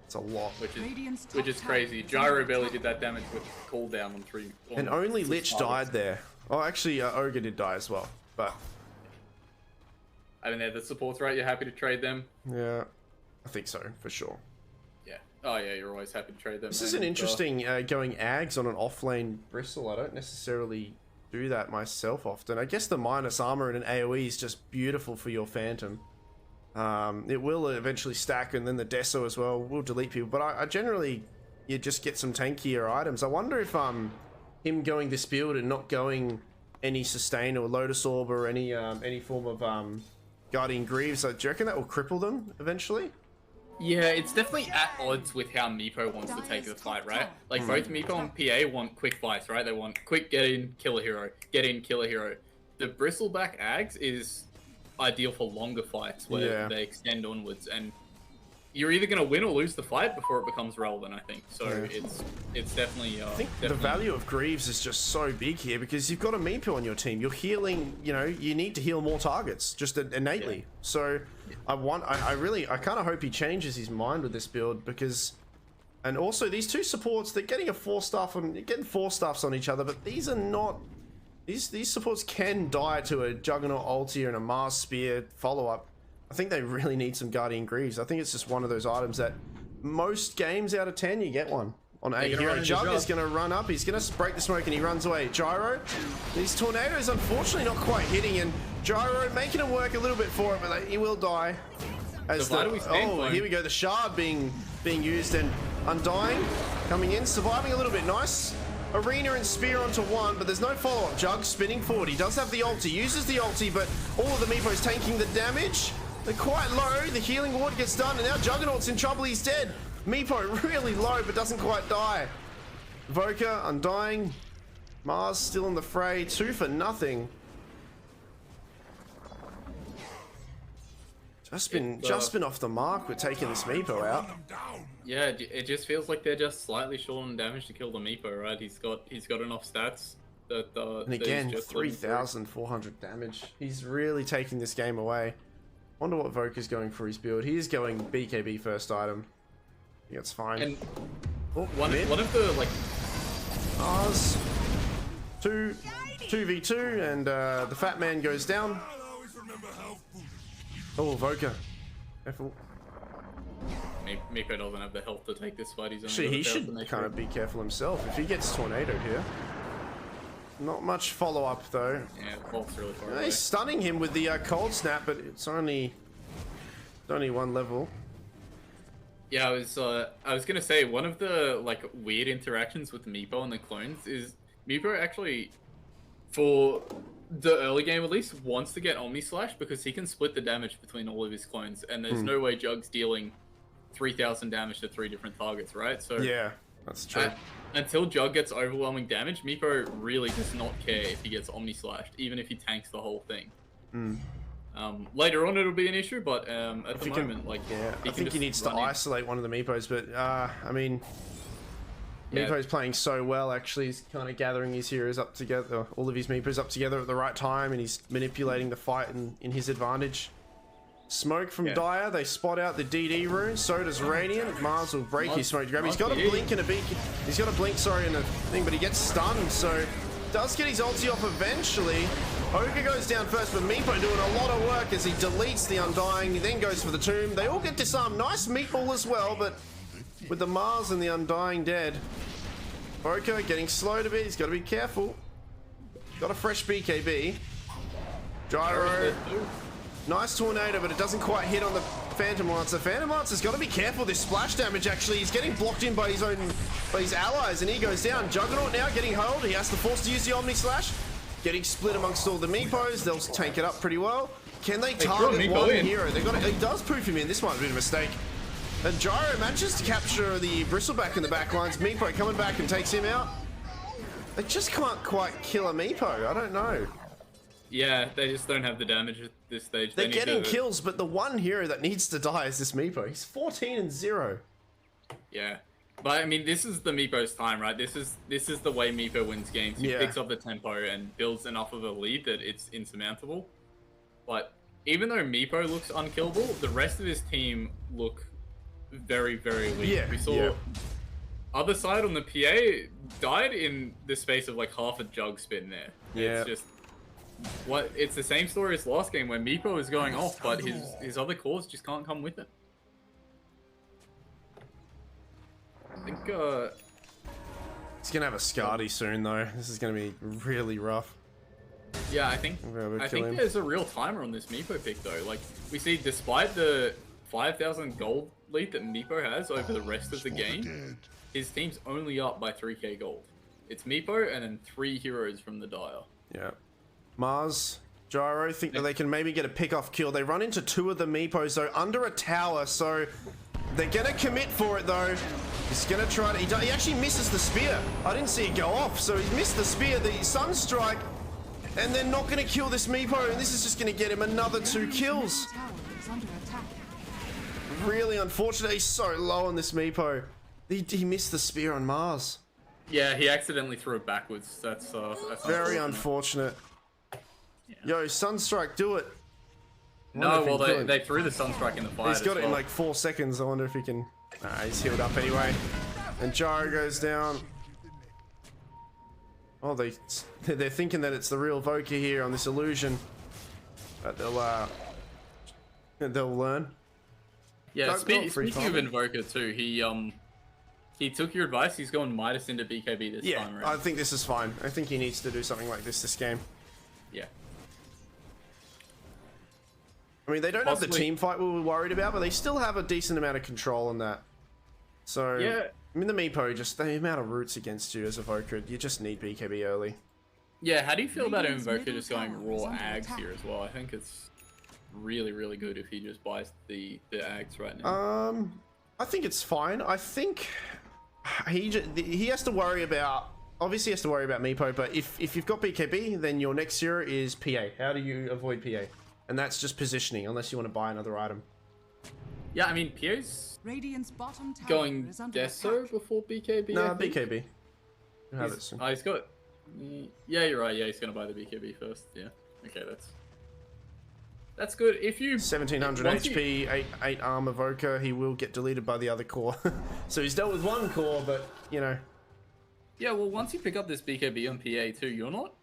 Speaker 2: It's a lot.
Speaker 1: Which is crazy. Gyro barely did that damage with cooldown on 3.
Speaker 2: And only Lich died there. Oh, actually, Ogre did die as well, but...
Speaker 1: I mean, the supports right, you're happy to trade them?
Speaker 2: Yeah, I think so, for sure.
Speaker 1: Yeah. Oh yeah, you're always happy to trade them.
Speaker 2: This is an interesting going Ags on an offlane Bristle. I don't necessarily do that myself often. I guess the minus armor in an AoE is just beautiful for your Phantom. It will eventually stack, and then the Deso as well will delete people, but I generally, you just get some tankier items. I wonder if him going this build and not going any sustain or Lotus Orb or any form of Guardian Greaves, do you reckon that will cripple them eventually?
Speaker 1: Yeah, it's definitely at odds with how Meepo wants to take the fight, right? Like, both Meepo and PA want quick fights, right? They want quick get in, kill a hero. Get in, kill a hero. The Bristleback Ags is ideal for longer fights where
Speaker 2: Yeah.
Speaker 1: they extend onwards, and you're either going to win or lose the fight before it becomes relevant, I think. So it's definitely.
Speaker 2: I think the value of Greaves is just so big here because you've got a Meepo on your team. You're healing, you know, you need to heal more targets just innately.
Speaker 1: Yeah.
Speaker 2: So I kind of hope he changes his mind with this build because, and also these two supports, they're getting getting 4 staffs on each other, but these are not. These supports can die to a Juggernaut ulti and a Mars Spear follow-up. I think they really need some Guardian Greaves. I think it's just one of those items that most games out of 10 you get one. On a hero. Jug is going to run up, he's going to break the smoke and he runs away. Gyro, these tornadoes unfortunately not quite hitting, and Gyro making him work a little bit for it, but he will die. As here we go, the shard being used, and Undying coming in, surviving a little bit. Nice Arena and Spear onto one, but there's no follow-up. Jug spinning forward, he does have the ulti, uses the ulti, but all of the Meepos tanking the damage. They're quite low, the healing ward gets done, and now Juggernaut's in trouble, he's dead. Meepo really low, but doesn't quite die. Voka, Undying, Mars still in the fray, 2 for nothing. Just been off the mark with taking this Meepo out.
Speaker 1: Yeah, it just feels like they're just slightly short on damage to kill the Meepo, right? He's got enough stats that
Speaker 2: and again, 3,400 damage. He's really taking this game away. Wonder what Voka's going for his build. He is going BKB first item. I think it's fine.
Speaker 1: And one of the like
Speaker 2: Mars 2v2 and the fat man goes down. Oh, Voka. Careful.
Speaker 1: Meepo doesn't have the health to take this fight.
Speaker 2: Actually, he should kind of be careful himself if he gets tornadoed here. Not much follow-up though.
Speaker 1: Yeah, Bolt's really far away.
Speaker 2: He's stunning him with the cold snap, but it's only one level.
Speaker 1: Yeah, I was gonna say one of the like weird interactions with Meepo and the clones is Meepo actually, for the early game at least, wants to get Omni Slash because he can split the damage between all of his clones, and there's no way Jug's dealing 3,000 damage to 3 different targets, right? So
Speaker 2: yeah, that's true.
Speaker 1: Until Jug gets overwhelming damage, Meepo really does not care if he gets Omni Slashed, even if he tanks the whole thing. Later on it'll be an issue, but at the moment,
Speaker 2: I think he needs to isolate one of the Meepos, but I mean, Meepo's playing so well. Actually, he's kind of gathering his heroes up together, all of his Meepos up together at the right time, and he's manipulating the fight in his advantage. Smoke from Dire, they spot out the DD rune, so does Radiant. Mars will break his smoke grab. He's got a blink and a beacon. He's got a blink, sorry, and a thing, but he gets stunned, so does get his ulti off eventually. Ogre goes down first, but Meepo doing a lot of work as he deletes the Undying. He then goes for the tomb. They all get disarmed. Nice meatball as well, but with the Mars and the Undying dead. Boka getting slowed a bit. He's got to be careful. Got a fresh BKB. Gyro. Nice tornado, but it doesn't quite hit on the Phantom Lancer. Phantom Lancer's got to be careful. This splash damage, actually, he's getting blocked in by his allies, and he goes down. Juggernaut now getting held. He has to force to use the Omni Slash. Getting split amongst all the Meepos. They'll tank it up pretty well. Can they target one hero? He does poof him in. This might have been a mistake. And Gyro manages to capture the Bristleback in the back lines. Meepo coming back and takes him out. They just can't quite kill a Meepo. I don't know.
Speaker 1: Yeah, they just don't have the damage at this stage.
Speaker 2: They're getting kills, but the one hero that needs to die is this Meepo. He's 14-0.
Speaker 1: Yeah. But I mean, this is the Meepo's time, right? This is the way Meepo wins games. He picks up the tempo and builds enough of a lead that it's insurmountable. But even though Meepo looks unkillable, the rest of his team look very, very weak.
Speaker 2: Yeah,
Speaker 1: we saw other side on the PA died in the space of like half a jug spin there.
Speaker 2: Yeah.
Speaker 1: It's just it's the same story as last game where Meepo is going off, but his other cores just can't come with it. I think
Speaker 2: he's gonna have a Skadi soon though. This is gonna be really rough.
Speaker 1: Yeah, I think there's a real timer on this Meepo pick though. Like we see, despite the 5,000 gold lead that Meepo has over the rest of the game, his team's only up by 3k gold. It's Meepo and then 3 heroes from the Dire.
Speaker 2: Yeah. Mars, Gyro think that they can maybe get a pick-off kill. They run into 2 of the Meepos though under a tower, so they're gonna commit for it though. He's gonna try to. He actually misses the spear. I didn't see it go off, so he missed the spear. The Sunstrike And they're not going to kill this Meepo, and this is just going to get him another 2 kills.
Speaker 3: Tower is under attack.
Speaker 2: Really unfortunate. He's so low on this Meepo. He missed the spear on Mars.
Speaker 1: Yeah, he accidentally threw it backwards. That's
Speaker 2: Very unfortunate.
Speaker 1: Yeah.
Speaker 2: Yo, Sunstrike, do it.
Speaker 1: No, well, they threw the Sunstrike in the fight.
Speaker 2: He's got it in like 4 seconds. I wonder if he can... he's healed up anyway. And Gyro goes down. Oh, they're thinking that it's the real Voker here on this illusion. But they'll learn.
Speaker 1: Yeah,
Speaker 2: Not
Speaker 1: speaking
Speaker 2: free
Speaker 1: of Invoker too, he took your advice. He's going Midas into BKB this time around.
Speaker 2: I think this is fine. I think he needs to do something like this game.
Speaker 1: Yeah.
Speaker 2: I mean, they don't have the team fight we were worried about, but they still have a decent amount of control on that. So,
Speaker 1: yeah.
Speaker 2: I mean, the Meepo, just the amount of roots against you as a Voker, you just need BKB early.
Speaker 1: Yeah, how do you feel about Invoker just going raw Ags here as well? I think it's really, really good if he just buys the Ags right now.
Speaker 2: I think it's fine. I think he has to worry about... Obviously, he has to worry about Meepo, but if you've got BKB, then your next hero is PA. How do you avoid PA? And that's just positioning, unless you want to buy another item.
Speaker 1: Yeah, I mean, PA's
Speaker 3: Radiant's bottom tower
Speaker 1: going
Speaker 3: is under
Speaker 1: Deso
Speaker 3: attack.
Speaker 1: before BKB.
Speaker 2: No, BKB. You'll have it
Speaker 1: He's,
Speaker 2: soon.
Speaker 1: he's got... Yeah, you're right. Yeah, he's going to buy the BKB first. Yeah. Okay, that's good. If you...
Speaker 2: 1700 HP, 8 armor Voker, he will get deleted by the other core. So he's dealt with 1 core, but, you know...
Speaker 1: Yeah, well, once you pick up this BKB on PA too, you're not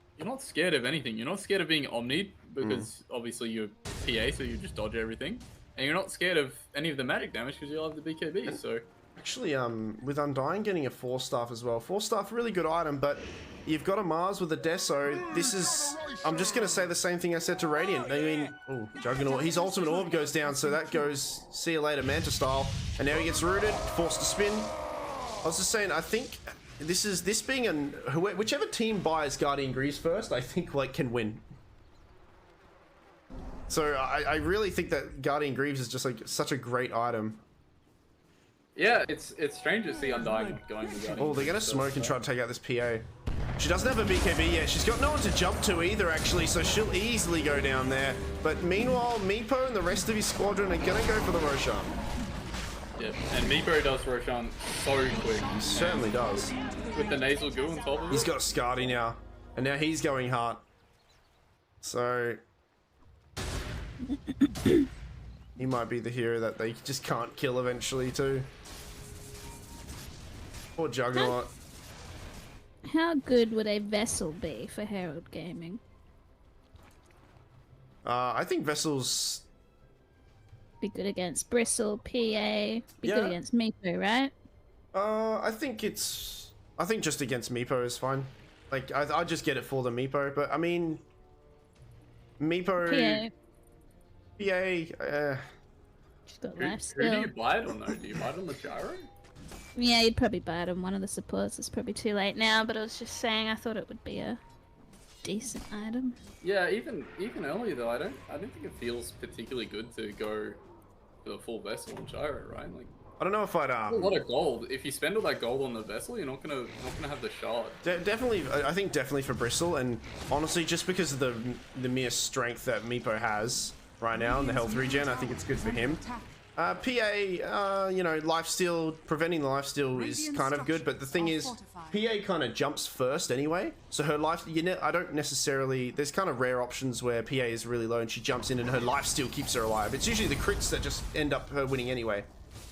Speaker 1: scared of anything. You're not scared of being omnied, because obviously you're PA, so you just dodge everything. And you're not scared of any of the magic damage because you'll have the BKB, so...
Speaker 2: Actually, with Undying getting a 4-staff as well. 4-staff, really good item, but you've got a Mars with a Deso. This is... I'm just going to say the same thing I said to Radiant. I mean... Oh, Juggernaut. His ultimate orb goes down, so that goes... See you later, Manta style. And now he gets rooted, forced to spin. I was just saying, I think... This being whichever team buys Guardian Greaves first, I think, like, can win. So I really think that Guardian Greaves is just like such a great item.
Speaker 1: Yeah, it's strange to see Undying going to Guardian.
Speaker 2: Oh, they're gonna smoke and try to take out this PA. She doesn't have a BKB yet. She's got no one to jump to either, actually, so she'll easily go down there. But meanwhile, Meepo and the rest of his squadron are gonna go for the Roshan.
Speaker 1: Yep, and Meepo does Roshan so quick.
Speaker 2: He certainly does.
Speaker 1: With the nasal goo on top of it.
Speaker 2: He's got Scardy now, and now he's going hard. So he might be the hero that they just can't kill eventually too. Poor Juggernaut.
Speaker 4: How good would a vessel be for Herald Gaming?
Speaker 2: I think Vessel's...
Speaker 4: Be good against Bristle, PA, be good against Meepo, right?
Speaker 2: I think just against Meepo is fine. Like, I just get it for the Meepo, but I mean... Meepo... PA,
Speaker 4: She's got
Speaker 1: Who
Speaker 4: life
Speaker 1: do
Speaker 4: skill.
Speaker 1: you buy it on though? Do you buy it on the gyro?
Speaker 4: Yeah, you'd probably buy it on one of the supports. It's probably too late now, but I was just saying I thought it would be a decent item.
Speaker 1: Yeah, even earlier though, I don't think it feels particularly good to go for the full vessel on gyro, right? Like,
Speaker 2: I don't know if I'd
Speaker 1: a lot of gold. If you spend all that gold on the vessel, you're not gonna have the shard.
Speaker 2: definitely, I think definitely for Bristle, and honestly, just because of the mere strength that Meepo has right now and the health regen, I think it's good for him. PA, you know, lifesteal, preventing the lifesteal is kind of good, but the thing is, PA kind of jumps first anyway, so her life, I don't necessarily, there's kind of rare options where PA is really low and she jumps in and her lifesteal keeps her alive. It's usually the crits that just end up her winning anyway.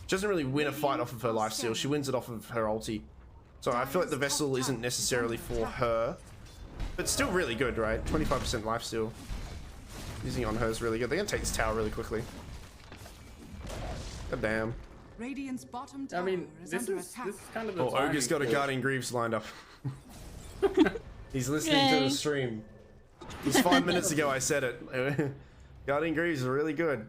Speaker 2: She doesn't really win a fight off of her lifesteal, she wins it off of her ulti. So I feel like the Vessel isn't necessarily for her, but still really good, right? 25% lifesteal. Using it on her is really good. They're gonna take this tower really quickly. God damn.
Speaker 3: Radiant's bottom tower
Speaker 1: I mean,
Speaker 3: is
Speaker 1: this
Speaker 3: under
Speaker 1: is
Speaker 3: attack.
Speaker 1: kind of the
Speaker 2: Oh, Ogre's got a
Speaker 1: timing
Speaker 2: Guardian Greaves lined up. He's listening to the stream. It was 5 minutes ago I said it. Guardian Greaves is really good.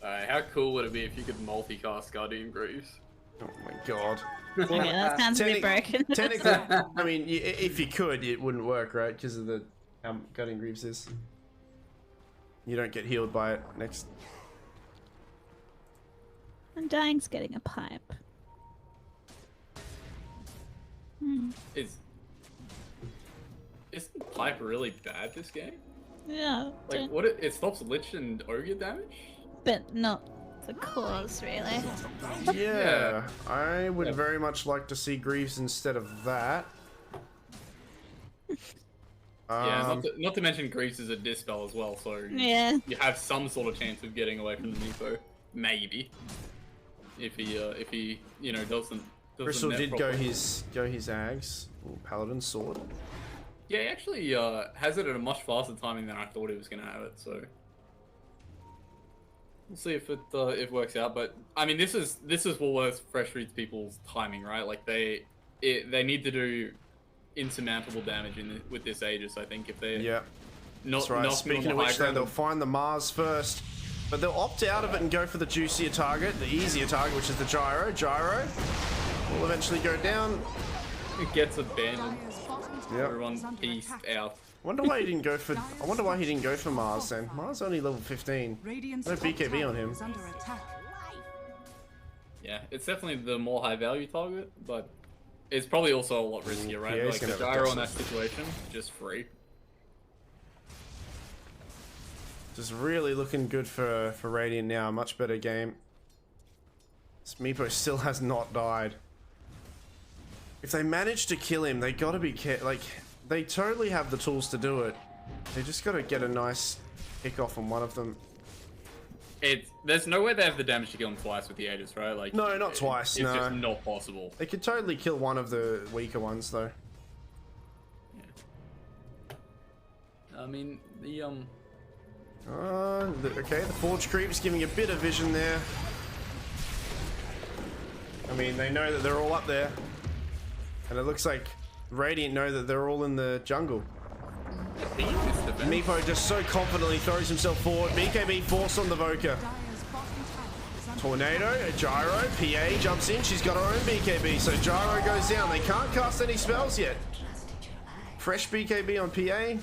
Speaker 1: How cool would it be if you could multicast Guardian Greaves?
Speaker 2: Oh my god.
Speaker 4: Okay, that sounds a bit broken.
Speaker 2: Technically, I mean, if you could, it wouldn't work, right? Because of how Guardian Greaves is. You don't get healed by it next.
Speaker 4: Undying's getting a pipe.
Speaker 1: Is pipe really bad this game?
Speaker 4: Yeah.
Speaker 1: Like, what it stops Lich and Ogre damage?
Speaker 4: But not the cause, really.
Speaker 2: Yeah, I would very much like to see Greaves instead of that.
Speaker 1: Yeah, not to mention Greaves is a dispel as well, so
Speaker 4: Yeah.
Speaker 1: you have some sort of chance of getting away from the Meepo, maybe. If he you know doesn't
Speaker 2: Bristol
Speaker 1: net
Speaker 2: did
Speaker 1: properly.
Speaker 2: go his Ags. Ooh, Paladin sword.
Speaker 1: Yeah, he actually has it at a much faster timing than I thought he was gonna have it. So we'll see if it works out. But I mean, this is Woolworth's Fresh Fruits people's timing, right? Like they need to do insurmountable damage with this Aegis. I think if they not
Speaker 2: That's right.
Speaker 1: knocking
Speaker 2: Speaking
Speaker 1: on
Speaker 2: of
Speaker 1: the
Speaker 2: which,
Speaker 1: high
Speaker 2: though,
Speaker 1: ground,
Speaker 2: they'll find the Mars first, but they'll opt out of it and go for the juicier target, the easier target, which is the Gyro. Gyro will eventually go down.
Speaker 1: it gets abandoned.
Speaker 3: Dire's bottom
Speaker 2: Yep.
Speaker 3: tower
Speaker 1: Everyone
Speaker 3: is under
Speaker 1: pieced
Speaker 3: attack.
Speaker 1: out.
Speaker 2: Wonder why he didn't go for. I wonder why he didn't go for Mars then. Mars only level 15.
Speaker 3: Radiant's
Speaker 2: No
Speaker 3: top
Speaker 2: BKB
Speaker 3: tower
Speaker 2: on him.
Speaker 3: is under attack.
Speaker 1: Yeah, it's definitely the more high value target, but it's probably also a lot riskier, right?
Speaker 2: Yeah, he's
Speaker 1: Like
Speaker 2: gonna
Speaker 1: the
Speaker 2: have a
Speaker 1: Gyro in that
Speaker 2: Desolate.
Speaker 1: situation, just free.
Speaker 2: Just really looking good for Radiant now. Much better game. This Meepo still has not died. If they manage to kill him, they gotta be like, they totally have the tools to do it. They just gotta get a nice pick off on one of them.
Speaker 1: There's no way they have the damage to kill him twice with the Aegis, right? Like
Speaker 2: No, not twice,
Speaker 1: It's
Speaker 2: no.
Speaker 1: just not possible.
Speaker 2: They could totally kill one of the weaker ones though.
Speaker 1: I mean, the
Speaker 2: Okay, the Forge Creep's giving a bit of vision there. I mean, they know that they're all up there. And it looks like Radiant know that they're all in the jungle. Meepo just so confidently throws himself forward. BKB force on the Voker.
Speaker 3: Dire's bottom tower is under
Speaker 2: Tornado, a Gyro, PA jumps in. She's got her own BKB, so Gyro goes down. They can't cast any spells yet. Fresh BKB on PA.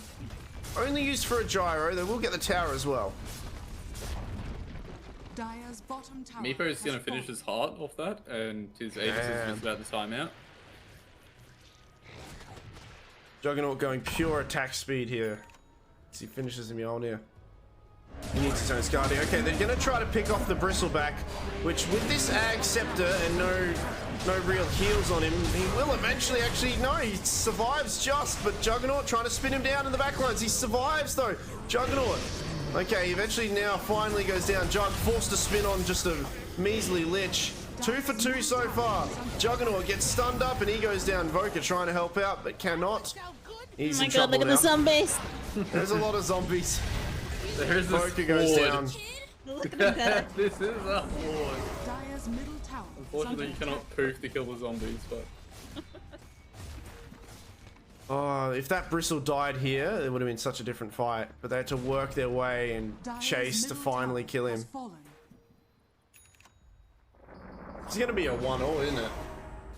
Speaker 2: Only used for a Gyro. They will get the tower as well.
Speaker 3: Dire's bottom tower.
Speaker 1: Meepo's gonna
Speaker 3: has
Speaker 1: finish
Speaker 3: fallen.
Speaker 1: his heart off that, and his Aegis is
Speaker 2: Damn.
Speaker 1: just about the time out.
Speaker 2: Juggernaut going pure attack speed here. As he finishes the Mjolnir. He needs his own Scardia. Okay, they're gonna try to pick off the Bristleback, which with this Ag Scepter and no real heals on him, he will eventually he survives just, but Juggernaut trying to spin him down in the backlines. He survives though. Juggernaut. Okay, eventually now finally goes down. Jug forced to spin on just a measly Lich. 2 for 2 so far. Juggernaut gets stunned up and he goes down. Voker trying to help out, but cannot. He's
Speaker 4: Oh my
Speaker 2: in
Speaker 4: god,
Speaker 2: trouble
Speaker 4: look at
Speaker 2: now.
Speaker 4: the zombies!
Speaker 2: There's a lot of zombies.
Speaker 1: There's this
Speaker 2: Voker goes
Speaker 1: horde.
Speaker 2: down.
Speaker 4: Look at them.
Speaker 1: This is a horde.
Speaker 3: Dire's middle tower is
Speaker 1: Unfortunately, you
Speaker 3: under
Speaker 1: cannot poof to kill the zombies, but
Speaker 2: Oh, if that Bristle died here, it would have been such a different fight. But they had to work their way and
Speaker 3: Dire's
Speaker 2: chase to
Speaker 3: middle
Speaker 2: finally
Speaker 3: tower
Speaker 2: kill
Speaker 3: has
Speaker 2: him.
Speaker 3: fallen.
Speaker 2: It's gonna be a 1-all, isn't it?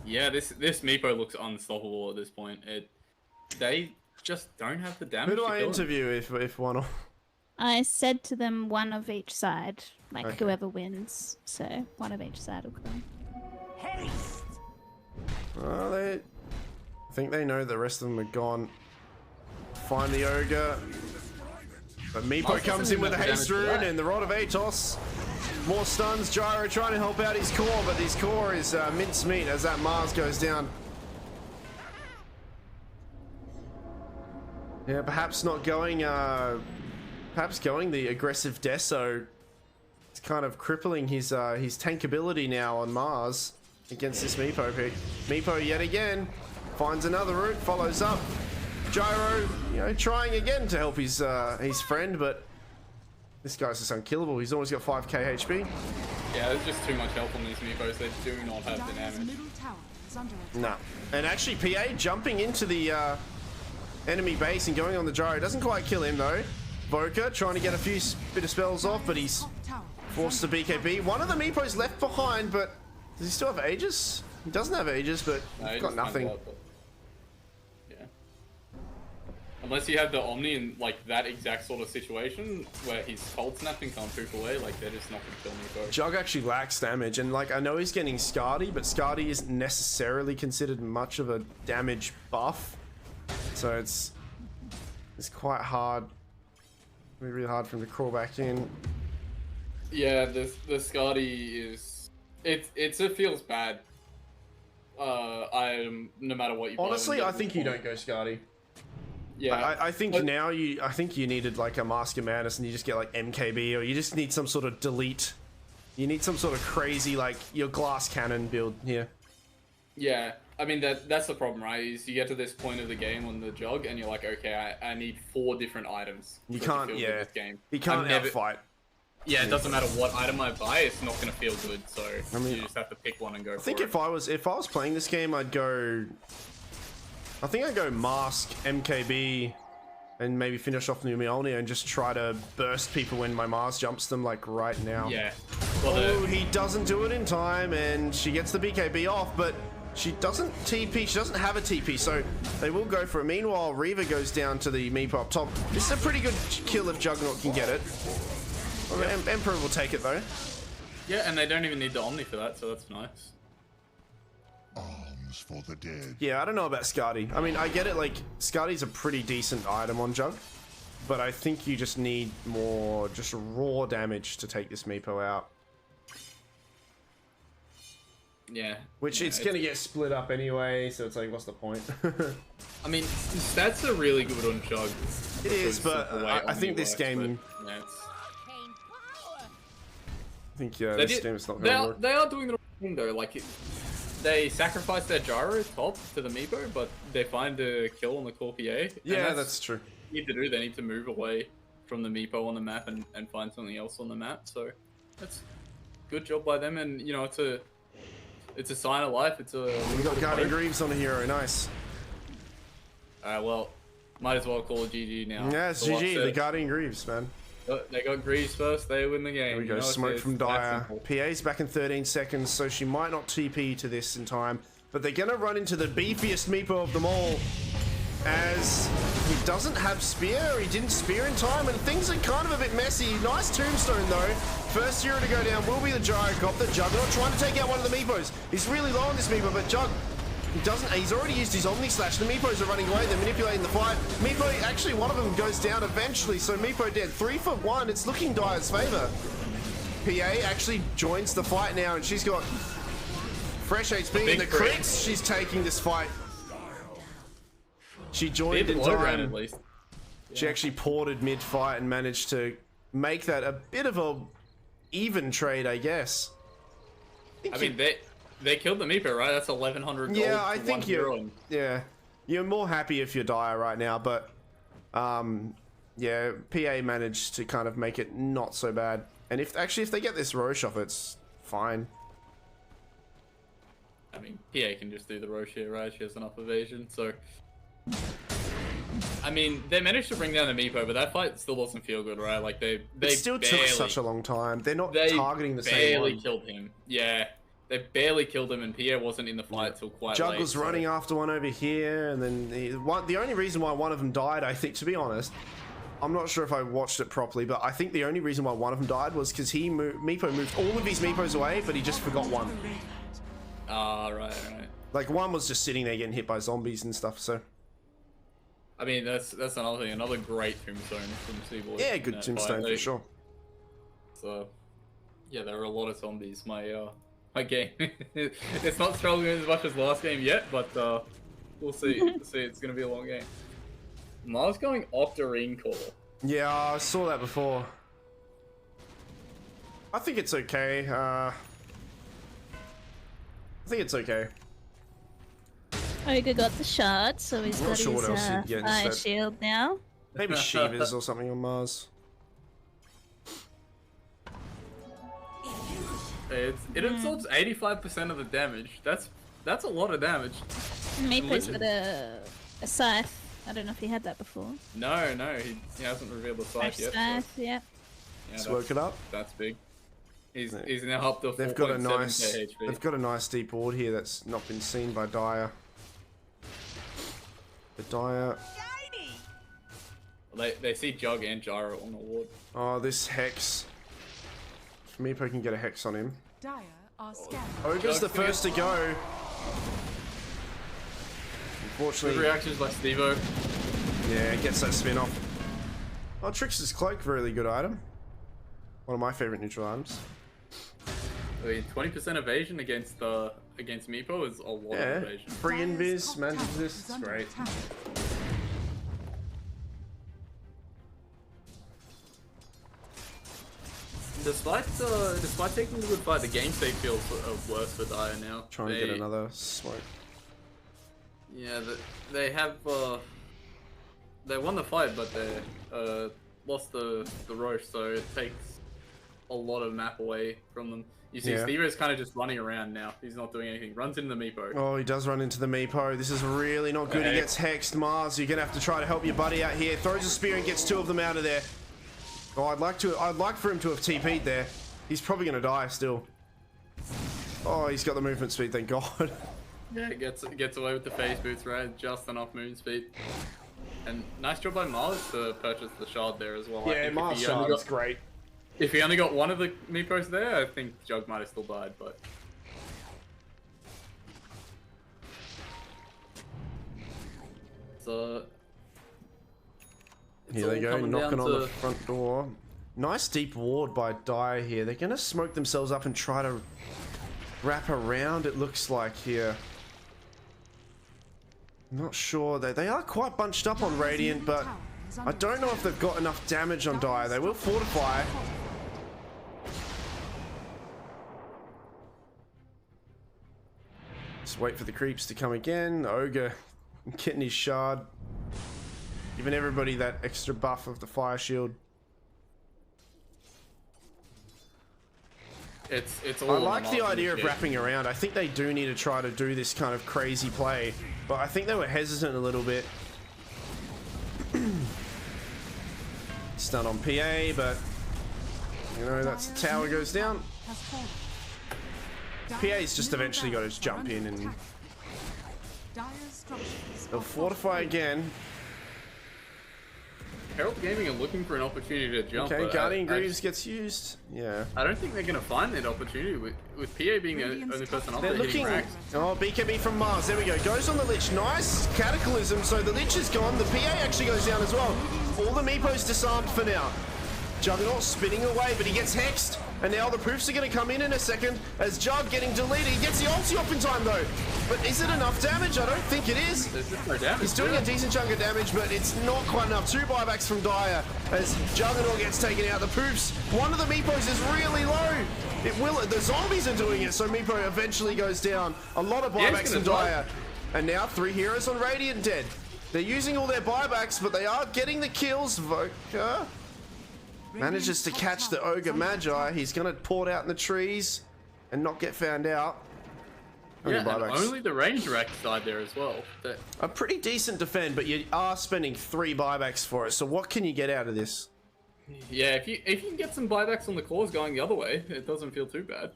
Speaker 1: yeah, this Meepo looks unstoppable at this point. They just don't have the damage.
Speaker 2: Who do
Speaker 1: to
Speaker 2: I
Speaker 1: kill him.
Speaker 2: interview if 1-all?
Speaker 4: I said to them one of each side, like
Speaker 2: Okay.
Speaker 4: whoever wins. So one of each side will come.
Speaker 5: Haste!
Speaker 2: Well, I think they know the rest of them are gone. Find the Ogre. But Meepo
Speaker 1: Mars
Speaker 2: comes
Speaker 1: doesn't
Speaker 2: in with a
Speaker 1: have
Speaker 2: haste
Speaker 1: damage to
Speaker 2: rune
Speaker 1: that.
Speaker 2: and the Rod of Atos. More stuns. Gyro trying to help out his core, but his core is mincemeat as that Mars goes down. Yeah, perhaps not going. Perhaps going the aggressive Deso. It's kind of crippling his tankability now on Mars against this Meepo pick. Meepo yet again finds another route, follows up. Gyro, trying again to help his friend, but this guy's just unkillable. He's almost got 5k HP.
Speaker 1: Yeah, there's just too much help on these Meepos. They do not have the
Speaker 3: Dire's
Speaker 1: damage.
Speaker 3: middle tower is under attack.
Speaker 2: No. And actually, PA jumping into the enemy base and going on the Gyro doesn't quite kill him though. Voker trying to get a few bit of spells off, but he's
Speaker 3: Top tower is
Speaker 2: forced to BKB. One of the Meepos left behind, but does he still have Aegis? He doesn't have Aegis, but
Speaker 1: No,
Speaker 2: he's
Speaker 1: he
Speaker 2: got
Speaker 1: just finds
Speaker 2: nothing.
Speaker 1: out, but- Yeah. Unless you have the Omni in like that exact sort of situation where he's cold snapped and can't poof away, like they're just not gonna kill Meepo.
Speaker 2: Jug actually lacks damage, and like I know he's getting Scardy, but Scardy isn't necessarily considered much of a damage buff. So it's It's quite hard. It'll be really hard for him to crawl back in.
Speaker 1: Yeah, the Skadi is it feels bad. No matter what you play.
Speaker 2: Honestly, I think you don't go Skadi.
Speaker 1: Yeah,
Speaker 2: I think now I think you needed like a Mask of Madness and you just get like MKB, or you just need some sort of delete. You need some sort of crazy like your glass cannon build here.
Speaker 1: Yeah, I mean that's the problem, right? Is you get to this point of the game on the jug and you're like, okay, I need 4 different items.
Speaker 2: You
Speaker 1: for it to
Speaker 2: can't,
Speaker 1: feel good
Speaker 2: yeah.
Speaker 1: this game.
Speaker 2: You can't outfight.
Speaker 1: Yeah, it doesn't matter what item I buy, it's not gonna feel good. So
Speaker 2: I mean,
Speaker 1: you just have to pick one and go.
Speaker 2: I think if I was playing this game, I'd go. I think I'd go Mask, MKB, and maybe finish off new Mjolnir and just try to burst people when my Mars jumps them like right now.
Speaker 1: Yeah. Well,
Speaker 2: oh, he doesn't do it in time, and she gets the BKB off, but she doesn't TP. She doesn't have a TP, so they will go for it. Meanwhile, Reaver goes down to the Meepo up top. This is a pretty good kill if Juggernaut can get it. Well, Emperor will take it though.
Speaker 1: Yeah, and they don't even need the Omni for that, so that's nice.
Speaker 5: Arms for the dead.
Speaker 2: Yeah, I don't know about Skadi. I mean, I get it, like, Skadi's a pretty decent item on Jug, but I think you just need more just raw damage to take this Meepo out.
Speaker 1: Yeah.
Speaker 2: Which it's gonna get split up anyway, so it's like, what's the point?
Speaker 1: I mean, stats are really good on Jug.
Speaker 2: It is, but I think this game...
Speaker 1: But, yeah, it's...
Speaker 2: I think, yeah, this game is not gonna work.
Speaker 1: They are doing the right thing though, like... They sacrifice their gyro top to the Meepo, but they find a kill on the core PA.
Speaker 2: Yeah, that's true.
Speaker 1: They need to do. They need to move away from the Meepo on the map and find something else on the map. So that's good job by them. And you know, it's a sign of life. It's a.
Speaker 2: We got Guardian Greaves on a hero. Nice.
Speaker 1: Well, might as well call it GG now.
Speaker 2: Yeah, it's GG. The Guardian Greaves, man.
Speaker 1: They got Greaves first, they win the game.
Speaker 2: There we go, smoke from Dire. PA's back in 13 seconds, so she might not TP to this in time. But they're going to run into the beefiest Meepo of them all. As he doesn't have Spear, he didn't Spear in time, and things are kind of a bit messy. Nice Tombstone though. First hero to go down will be the Gyrocopter. Juggernaut trying to take out one of the Meepos. He's really low on this Meepo, but Jug... He's already used his Omni Slash. The Meepos are running away. They're manipulating the fight. Meepo, actually, one of them goes down eventually. So Meepo dead. 3 for 1. It's looking Dire's favor. PA actually joins the fight now, and she's got fresh HP in the crits. She's taking this fight. She joined in time.
Speaker 1: At least. Yeah.
Speaker 2: She actually ported mid-fight and managed to make that a bit of a even trade, I guess.
Speaker 1: I mean, they killed the Meepo, right? That's 1,100 gold.
Speaker 2: Yeah, I think you're more happy if you're Dire right now, but yeah, PA managed to kind of make it not so bad. And if they get this Roche off, it's fine.
Speaker 1: I mean, PA can just do the Roche here, right? She has enough evasion, so... I mean, they managed to bring down the Meepo, but that fight still doesn't feel good, right? Like, they
Speaker 2: still took such a long time. They're not targeting the same one.
Speaker 1: They barely killed him. Yeah. They barely killed him, and Pierre wasn't in the fight till quite late.
Speaker 2: Jug was running after one over here, and then the only reason why one of them died, I think, to be honest, I'm not sure if I watched it properly, but I think the only reason why one of them died was because Meepo moved all of his Meepos away, but he just forgot one.
Speaker 1: Ah, right.
Speaker 2: Like, one was just sitting there getting hit by zombies and stuff, so...
Speaker 1: I mean, that's another thing, another great tombstone from Seaboard.
Speaker 2: Yeah, good tombstone for sure.
Speaker 1: So, yeah, there are a lot of zombies. My game, it's not struggling as much as last game yet, but we'll see. It's gonna be a long game. Mars going Octarine Core.
Speaker 2: Yeah, I saw that before. I think it's okay. I think it's okay.
Speaker 4: Ogre got the shard, so he's got
Speaker 2: sure what else
Speaker 4: his
Speaker 2: he'd get
Speaker 4: fire
Speaker 2: instead.
Speaker 4: shield now.
Speaker 2: Maybe Shivas or something on Mars.
Speaker 1: It absorbs 85% of the damage. That's a lot of damage.
Speaker 4: Meepo's got a scythe. I don't know if he had that before.
Speaker 1: No, he hasn't revealed the scythe yet.
Speaker 4: Scythe,
Speaker 1: So.
Speaker 4: yeah.
Speaker 2: Let's work it up.
Speaker 1: That's big. He's now up to 4.7 HP.
Speaker 2: They've got a nice deep ward here that's not been seen by Dire. The Dire.
Speaker 1: They see Jug and Gyro on the ward.
Speaker 2: Oh, this Hex. Meepo can get a Hex on him.
Speaker 3: Dire are scanning.
Speaker 2: Ogre's the first to go. Unfortunately,
Speaker 1: Good reactions by Stevo.
Speaker 2: Yeah, it gets that spin off. Oh, Trickster's Cloak, really good item. One of my favorite neutral items.
Speaker 1: I mean, 20% evasion against Meepo is a lot of evasion.
Speaker 2: Free invis, magic resist, it's great.
Speaker 1: Despite taking the good fight, the game state feels worse for Dire now.
Speaker 2: Trying to get another smoke.
Speaker 1: Yeah, they have they won the fight, but they lost the Roche, so it takes a lot of map away from them. You see, Steve is kind of just running around now. He's not doing anything. Runs into the Meepo.
Speaker 2: Oh, he does run into the Meepo. This is really not good. He gets hexed. Mars, you're gonna have to try to help your buddy out here. Throws a spear and gets 2 of them out of there. Oh, I'd like for him to have TP'd there. He's probably gonna die still. Oh, he's got the movement speed, thank God.
Speaker 1: Yeah, gets away with the phase boots, right? Just enough movement speed. And nice job by Mars to purchase the shard there as well.
Speaker 2: Yeah, Mars shard is great.
Speaker 1: If he only got one of the Meepos there, I think Jug might have still died, but... So...
Speaker 2: Here they go, knocking on the front door. Nice deep ward by Dire here. They're going to smoke themselves up and try to wrap around, it looks like here. Not sure. They are quite bunched up on Radiant, but I don't know if they've got enough damage on Dire. They will fortify. Just wait for the creeps to come again. Ogre getting his shard. Giving everybody that extra buff of the fire shield.
Speaker 1: It's all
Speaker 2: I like the idea of wrapping around. I think they do need to try to do this kind of crazy play, but I think they were hesitant a little bit. Stun on PA, but you know, that's the tower goes down. PA's just eventually got to jump in and they'll fortify again.
Speaker 1: Herald Gaming are looking for an opportunity to jump.
Speaker 2: Okay, Guardian Greaves gets used. Yeah.
Speaker 1: I don't think they're going to find that opportunity with PA being the only person up there hitting racks.
Speaker 2: Oh, BKB from Mars. There we go. Goes on the Lich. Nice Cataclysm. So the Lich is gone. The PA actually goes down as well. All the Meepos disarmed for now. Juggernaut spinning away, but he gets hexed. And now the proofs are going to come in a second as Jug getting deleted. He gets the ulti off in time though. But is it enough damage? I don't think it is.
Speaker 1: There's just no damage.
Speaker 2: He's doing a decent chunk of damage, but it's not quite enough. 2 buybacks from Dire as Juggernaut gets taken out. The proofs, one of the Meepos is really low. The zombies are doing it, so Meepo eventually goes down. A lot of buybacks from Dire. And now 3 heroes on Radiant dead. They're using all their buybacks, but they are getting the kills. Voka manages to catch the Ogre Magi. He's going to port out in the trees and not get found out.
Speaker 1: Yeah, and only the range rack died there as well.
Speaker 2: A pretty decent defend, but you are spending 3 buybacks for it. So what can you get out of this?
Speaker 1: Yeah, if you can get some buybacks on the claws going the other way, it doesn't feel too bad.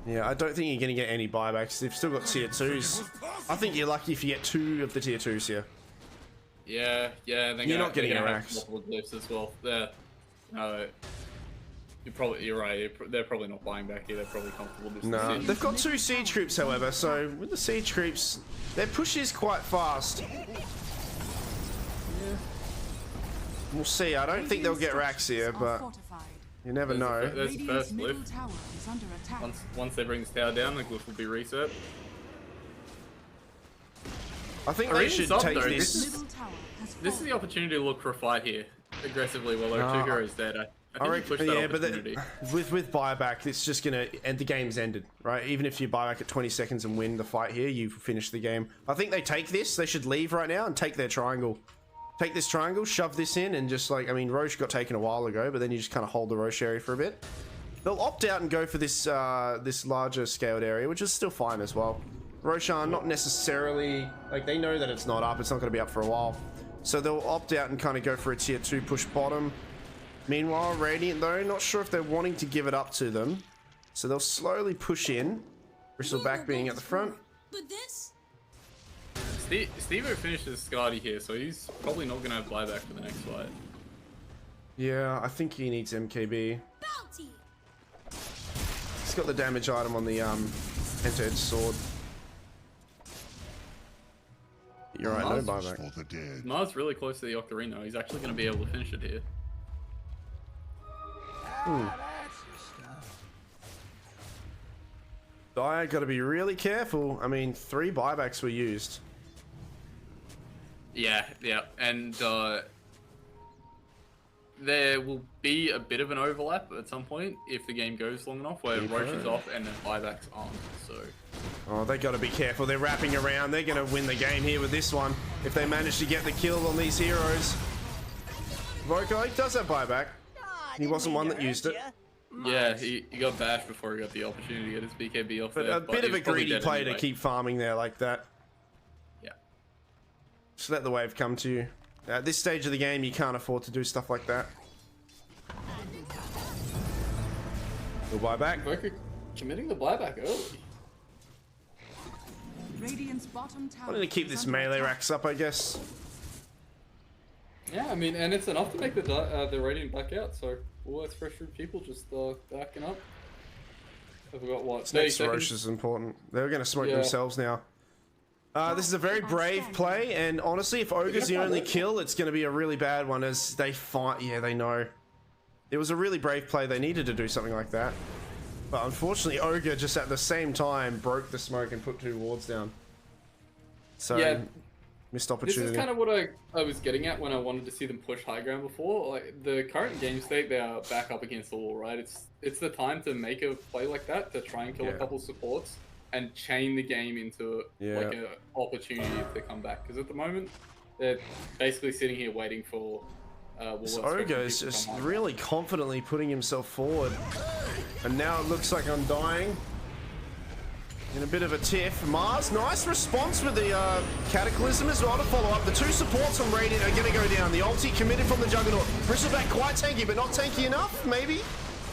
Speaker 2: Yeah, I don't think you're going to get any buybacks. They've still got tier 2s. I think you're lucky if you get 2 of the tier 2s here.
Speaker 1: Yeah,
Speaker 2: you're not getting a racks.
Speaker 1: Multiple glyphs as well. You're right. They're probably not buying back here. They're probably comfortable.
Speaker 2: No, they've got 2 siege creeps, however. So with the siege creeps, their push is quite fast. Yeah. We'll see. I don't think they'll get racks here, but you never know.
Speaker 1: There's the first glyph. Once they bring this tower down, the glyph will be reset.
Speaker 2: I think they should take this.
Speaker 1: This is the opportunity to look for a fight here aggressively while there are 2 heroes dead. I think you push that opportunity.
Speaker 2: But with buyback, it's just gonna end. The game's ended, right? Even if you buy back at 20 seconds and win the fight here, you finish the game. I think they take this. They should leave right now and take their triangle. Take this triangle, shove this in, and just like, I mean, Roche got taken a while ago, but then you just kind of hold the Roche area for a bit. They'll opt out and go for this this larger scaled area, which is still fine as well. Roshan, not necessarily, like, they know that it's not up, it's not going to be up for a while. So they'll opt out and kind of go for a tier 2 push bottom. Meanwhile, Radiant, though, not sure if they're wanting to give it up to them. So they'll slowly push in. Bristleback being at the front.
Speaker 1: Steve-O finishes Skadi here, so he's probably not going to have buyback for the next fight.
Speaker 2: Yeah, I think he needs MKB. He's got the damage item on the end-to-edge sword. You're right, no
Speaker 1: Mars
Speaker 2: buyback.
Speaker 5: For the dead.
Speaker 1: Mars really close to the Octarino. He's actually going to be able to finish it here.
Speaker 2: I got to be really careful. I mean, 3 buybacks were used.
Speaker 1: Yeah, and there will be a bit of an overlap at some point if the game goes long enough where Roche is off and then buybacks aren't, so...
Speaker 2: Oh, they got to be careful. They're wrapping around. They're going to win the game here with this one if they manage to get the kill on these heroes. Voka, he does have buyback. He wasn't one that used it.
Speaker 1: Yeah, he got bashed before he got the opportunity to get his BKB off
Speaker 2: But
Speaker 1: there.
Speaker 2: a bit of
Speaker 1: he
Speaker 2: a
Speaker 1: was probably
Speaker 2: greedy
Speaker 1: dead
Speaker 2: play
Speaker 1: anyway.
Speaker 2: to keep farming there like that.
Speaker 1: Yeah.
Speaker 2: Just let the wave come to you. At this stage of the game, you can't afford to do stuff like that. We'll buy back.
Speaker 1: Voka committing the buyback early.
Speaker 3: Radiant's bottom tower.
Speaker 2: I'm going to keep
Speaker 3: is
Speaker 2: this
Speaker 3: under
Speaker 2: melee
Speaker 3: attack.
Speaker 2: racks up, I guess.
Speaker 1: Yeah, I mean, and it's enough to make the Radiant back out, so all those fresh fruit people just backing up. I forgot what.
Speaker 2: This
Speaker 1: 30
Speaker 2: next Roche
Speaker 1: seconds?
Speaker 2: is important. They're going to smoke
Speaker 1: Yeah.
Speaker 2: themselves now. This is a very brave play, and honestly, if Ogre's the only kill, it's going to be a really bad one as they fight. Yeah, they know. It was a really brave play. They needed to do something like that. But unfortunately, Ogre just at the same time broke the smoke and put 2 wards down. So,
Speaker 1: Yeah.
Speaker 2: missed
Speaker 1: This
Speaker 2: opportunity.
Speaker 1: is kind of what I was getting at when I wanted to see them push high ground before. Like the current game state, they are back up against the wall, right? It's the time to make a play like that to try and kill
Speaker 2: Yeah.
Speaker 1: a couple supports and chain the game into like an opportunity to come back. Because at the moment, they're basically sitting here waiting for.
Speaker 2: This
Speaker 1: Woolworths
Speaker 2: Ogre
Speaker 1: people
Speaker 2: is
Speaker 1: to
Speaker 2: just
Speaker 1: come high.
Speaker 2: really confidently putting himself forward. And now it looks like Undying. In a bit of a tiff. Mars, nice response with the Cataclysm as well to follow up. The 2 supports from Radiant are going to go down. The ulti committed from the Juggernaut. Bristleback quite tanky, but not tanky enough, maybe?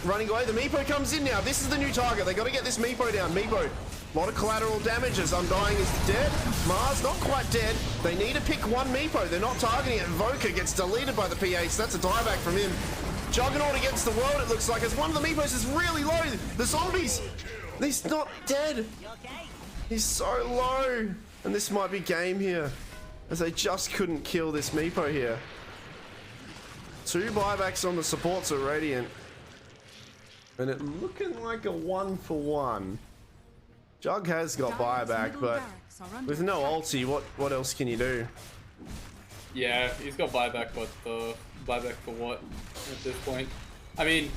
Speaker 2: Running away. The Meepo comes in now. This is the new target. They got to get this Meepo down. Meepo, a lot of collateral damage as Undying is dead. Mars, not quite dead. They need to pick one Meepo. They're not targeting it. Voka gets deleted by the PA, so that's a dieback from him. Juggernaut against the world, it looks like, as one of the Meepos is really low. The zombies, he's not dead. He's so low. And this might be game here, as they just couldn't kill this Meepo here. 2 buybacks on the supports of Radiant. And it looking like a 1-for-1. Jug has got buyback, but with no ulti, what else can you do?
Speaker 1: Yeah, he's got buyback, but buyback for what at this point? I mean,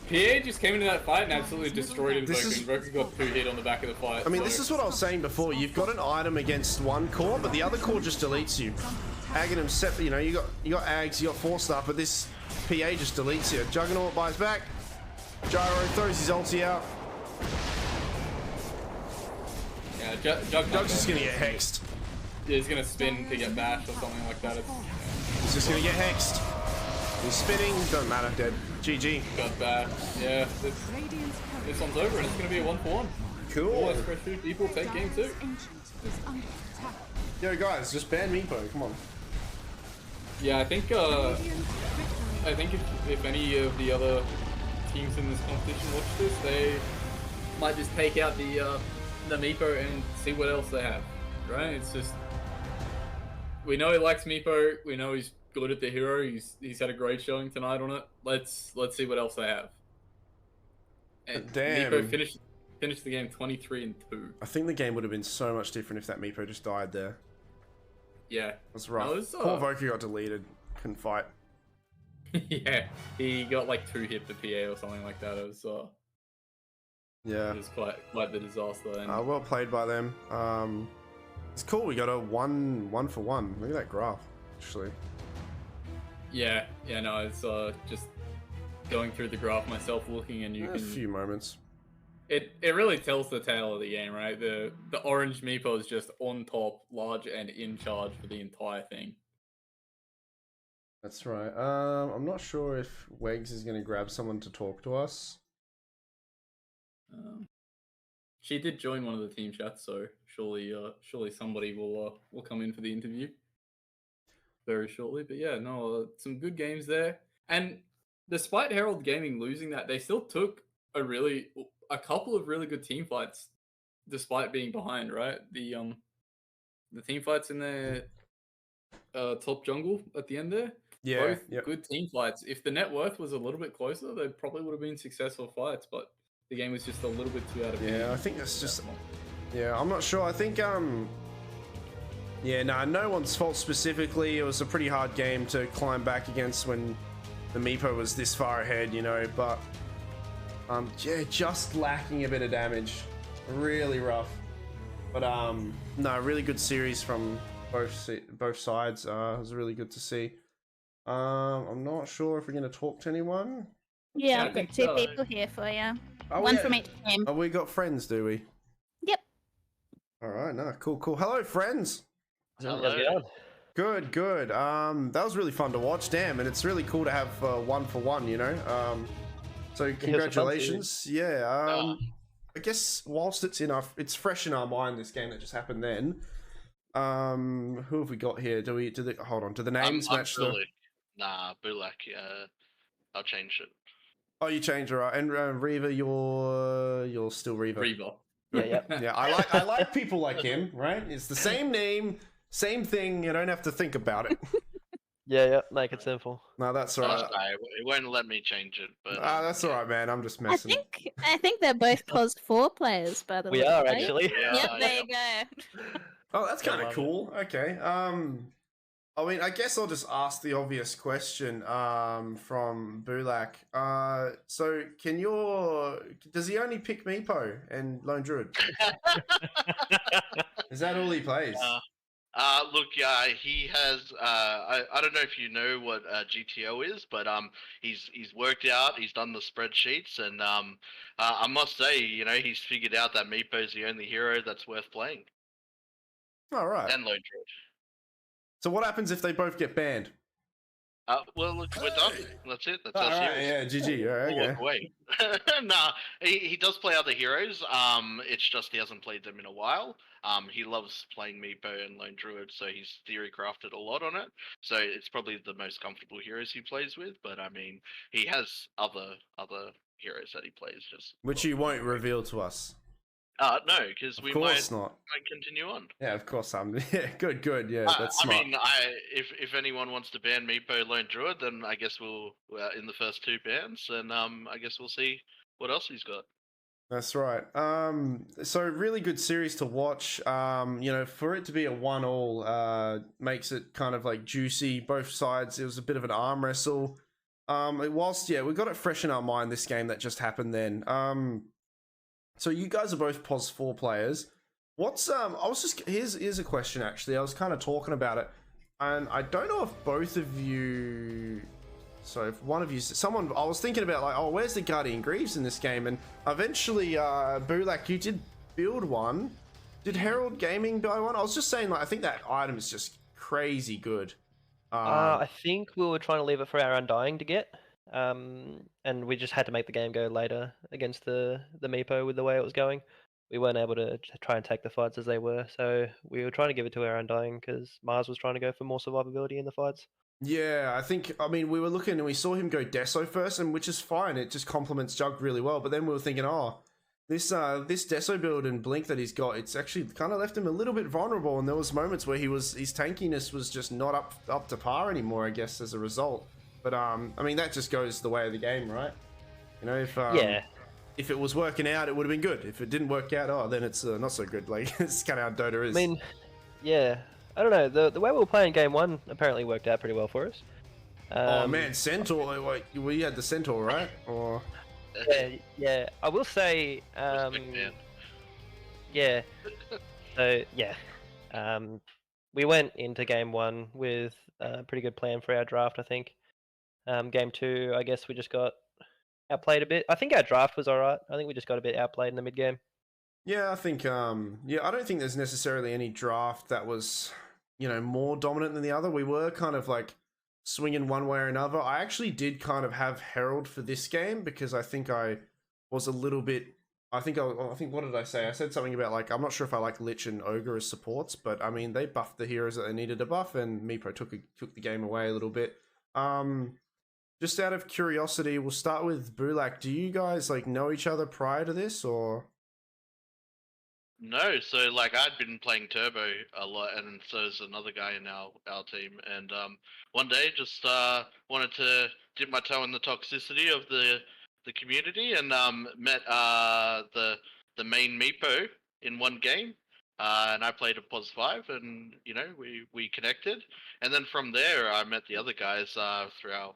Speaker 1: PA just came into that fight and absolutely destroyed him. Invoker got 2 hit on the back of the fight.
Speaker 2: I mean,
Speaker 1: so-
Speaker 2: this is what I was saying before. You've got an item against one core, but the other core just deletes you. Aghanim set, you know, you got Ags, you got 4 stuff, but this PA just deletes you. Juggernaut buys back. Gyro throws his ulti out.
Speaker 1: Yeah,
Speaker 2: Jug's just gonna get hexed.
Speaker 1: Yeah, he's gonna spin to get bashed or something like that.
Speaker 2: He's just gonna get hexed. He's spinning, doesn't matter, dead. GG.
Speaker 1: Got bashed. Yeah, this one's over and it's gonna be a 1-for-1. All
Speaker 2: Cool.
Speaker 1: those fresh food people take game 2.
Speaker 2: Yo guys, just ban Meepo, come on.
Speaker 1: Yeah, I think if any of the other teams in this competition watch this, they might just take out the Meepo and see what else they have. Right? It's just we know he likes Meepo. We know he's good at the hero. He's had a great showing tonight on it. Let's see what else they have. And
Speaker 2: Damn.
Speaker 1: Meepo finished the game 23-2.
Speaker 2: I think the game would have been so much different if that Meepo just died there.
Speaker 1: Yeah.
Speaker 2: That's rough.
Speaker 1: No, it was,
Speaker 2: Poor Voka got deleted. Couldn't fight.
Speaker 1: Yeah. He got like 2 hit the PA or something like that. It was
Speaker 2: Yeah.
Speaker 1: it was quite the disaster. And
Speaker 2: Well played by them. It's cool. We got a 1-for-1. Look at that graph, actually.
Speaker 1: yeah, no, it's just going through the graph myself, looking, and you
Speaker 2: A
Speaker 1: can.
Speaker 2: few moments.
Speaker 1: It really tells the tale of the game, right? The orange Meepo is just on top, large and in charge for the entire thing.
Speaker 2: That's right. I'm not sure if Wegs is going to grab someone to talk to us.
Speaker 1: She did join one of the team chats, so surely somebody will come in for the interview very shortly. But yeah, no, some good games there. And despite Herald Gaming losing that, they still took a couple of really good team fights, despite being behind. Right, the team fights in their top jungle at the end there.
Speaker 2: Yeah,
Speaker 1: Both
Speaker 2: yep.
Speaker 1: good team fights. If the net worth was a little bit closer, they probably would have been successful fights, but the game was just a little bit too out of
Speaker 2: Yeah,
Speaker 1: hand.
Speaker 2: I think that's just... Yeah, I'm not sure. I think, yeah, no one's fault specifically. It was a pretty hard game to climb back against when the Meepo was this far ahead, you know, but yeah, just lacking a bit of damage. Really rough. But no, really good series from both sides. It was really good to see. I'm not sure if we're going to talk to anyone.
Speaker 4: Yeah,
Speaker 1: I
Speaker 4: I've
Speaker 1: think
Speaker 4: got two
Speaker 1: so.
Speaker 4: people here for you.
Speaker 2: Oh,
Speaker 4: One
Speaker 2: yeah.
Speaker 4: from each team.
Speaker 2: Oh, we got friends, do we?
Speaker 4: Yep.
Speaker 2: All right, no, cool. Hello, friends.
Speaker 6: Hello.
Speaker 2: Good. That was really fun to watch. Damn, and it's really cool to have 1-for-1, you know. So congratulations. Yeah. I guess whilst it's fresh in our mind, this game that just happened then. Who have we got here? Do the names match the?
Speaker 6: Nah, Bulak. I'll change it.
Speaker 2: Oh, you changed, all right. And Reva, you're still Reva.
Speaker 1: Reva.
Speaker 6: Yeah.
Speaker 2: Yeah, I like people like him, right? It's the same name, same thing. You don't have to think about it.
Speaker 6: Yeah. Make it simple.
Speaker 2: No, that's all right.
Speaker 6: It won't let me change it, but
Speaker 2: That's all right, man. I'm just messing.
Speaker 4: I think they're both POS 4 players, by the way.
Speaker 6: we are
Speaker 4: right?
Speaker 6: actually.
Speaker 4: Yep, there you go.
Speaker 2: Oh, that's kind of
Speaker 6: love
Speaker 2: cool. Okay. I mean, I guess I'll just ask the obvious question. From Bulak. So does he only pick Meepo and Lone Druid? Is that all he plays?
Speaker 6: Look, he has. I don't know if you know what GTO is, but he's worked out. He's done the spreadsheets, and I must say, you know, he's figured out that Meepo is the only hero that's worth playing.
Speaker 2: All right.
Speaker 6: And Lone Druid.
Speaker 2: So what happens if they both get banned?
Speaker 6: Well, look, we're done. That's it. That's
Speaker 2: All
Speaker 6: our
Speaker 2: right,
Speaker 6: series.
Speaker 2: yeah, GG. All right,
Speaker 6: We'll
Speaker 2: okay.
Speaker 6: walk away. Nah, he does play other heroes. It's just he hasn't played them in a while. He loves playing Meepo and Lone Druid, so he's theory crafted a lot on it. So it's probably the most comfortable heroes he plays with. But I mean, he has other heroes that he plays. Just
Speaker 2: Which you won't reveal to us.
Speaker 6: no, because we
Speaker 2: Of course
Speaker 6: might
Speaker 2: not.
Speaker 6: continue on.
Speaker 2: Yeah, of course. Yeah, good. Yeah, that's
Speaker 6: I
Speaker 2: smart.
Speaker 6: mean, if anyone wants to ban Meepo Lone Druid, then I guess we'll in the first two bans, and I guess we'll see what else he's got.
Speaker 2: That's right. So really good series to watch. You know, for it to be a 1-1, makes it kind of like juicy. Both sides. It was a bit of an arm wrestle. Whilst we got it fresh in our mind, this game that just happened then. So you guys are both POS 4 players. What's here's a question actually. I was kind of talking about it, and I don't know if both of you. So if one of you, I was thinking about like, oh, where's the Guardian Greaves in this game? And eventually, Bulak, you did build one. Did Herald Gaming buy one? I was just saying, like, I think that item is just crazy good.
Speaker 7: I think we were trying to leave it for our Undying to get, and we just had to make the game go later against the Meepo with the way it was going. We weren't able to try and take the fights as they were, so we were trying to give it to our Undying because Mars was trying to go for more survivability in the fights.
Speaker 2: Yeah, I mean, we were looking and we saw him go Deso first, and which is fine. It just complements Jug really well. But then we were thinking, oh, this Deso build and Blink that he's got, it's actually kind of left him a little bit vulnerable. And there was moments where his tankiness was just not up to par anymore, I guess, as a result. But I mean, that just goes the way of the game, right? You know, if it was working out, it would have been good. If it didn't work out, oh, then it's not so good. Like, it's kind of how Dota is.
Speaker 7: I mean, yeah, I don't know. The way we were playing game one apparently worked out pretty well for us.
Speaker 2: Oh man, Centaur! Like, we had the Centaur, right? Or
Speaker 7: yeah. I will say, yeah. So yeah, we went into game one with a pretty good plan for our draft. I think. Game two, I guess we just got outplayed a bit. I think our draft was alright. I think we just got a bit outplayed in the mid game.
Speaker 2: Yeah, I think I don't think there's necessarily any draft that was, you know, more dominant than the other. We were kind of like swinging one way or another. I actually did kind of have Herald for this game because I think I was a little bit. I think what did I say? I said something about like I'm not sure if I like Lich and Ogre as supports, but I mean they buffed the heroes that they needed to buff, and Meepo took the game away a little bit. Just out of curiosity, we'll start with Bulak. Do you guys like know each other prior to this, or?
Speaker 6: No, so like I'd been playing Turbo a lot, and so is another guy in our team. And one day just wanted to dip my toe in the toxicity of the community, and met the main Meepo in one game. And I played a Pos 5, and we connected. And then from there, I met the other guys through our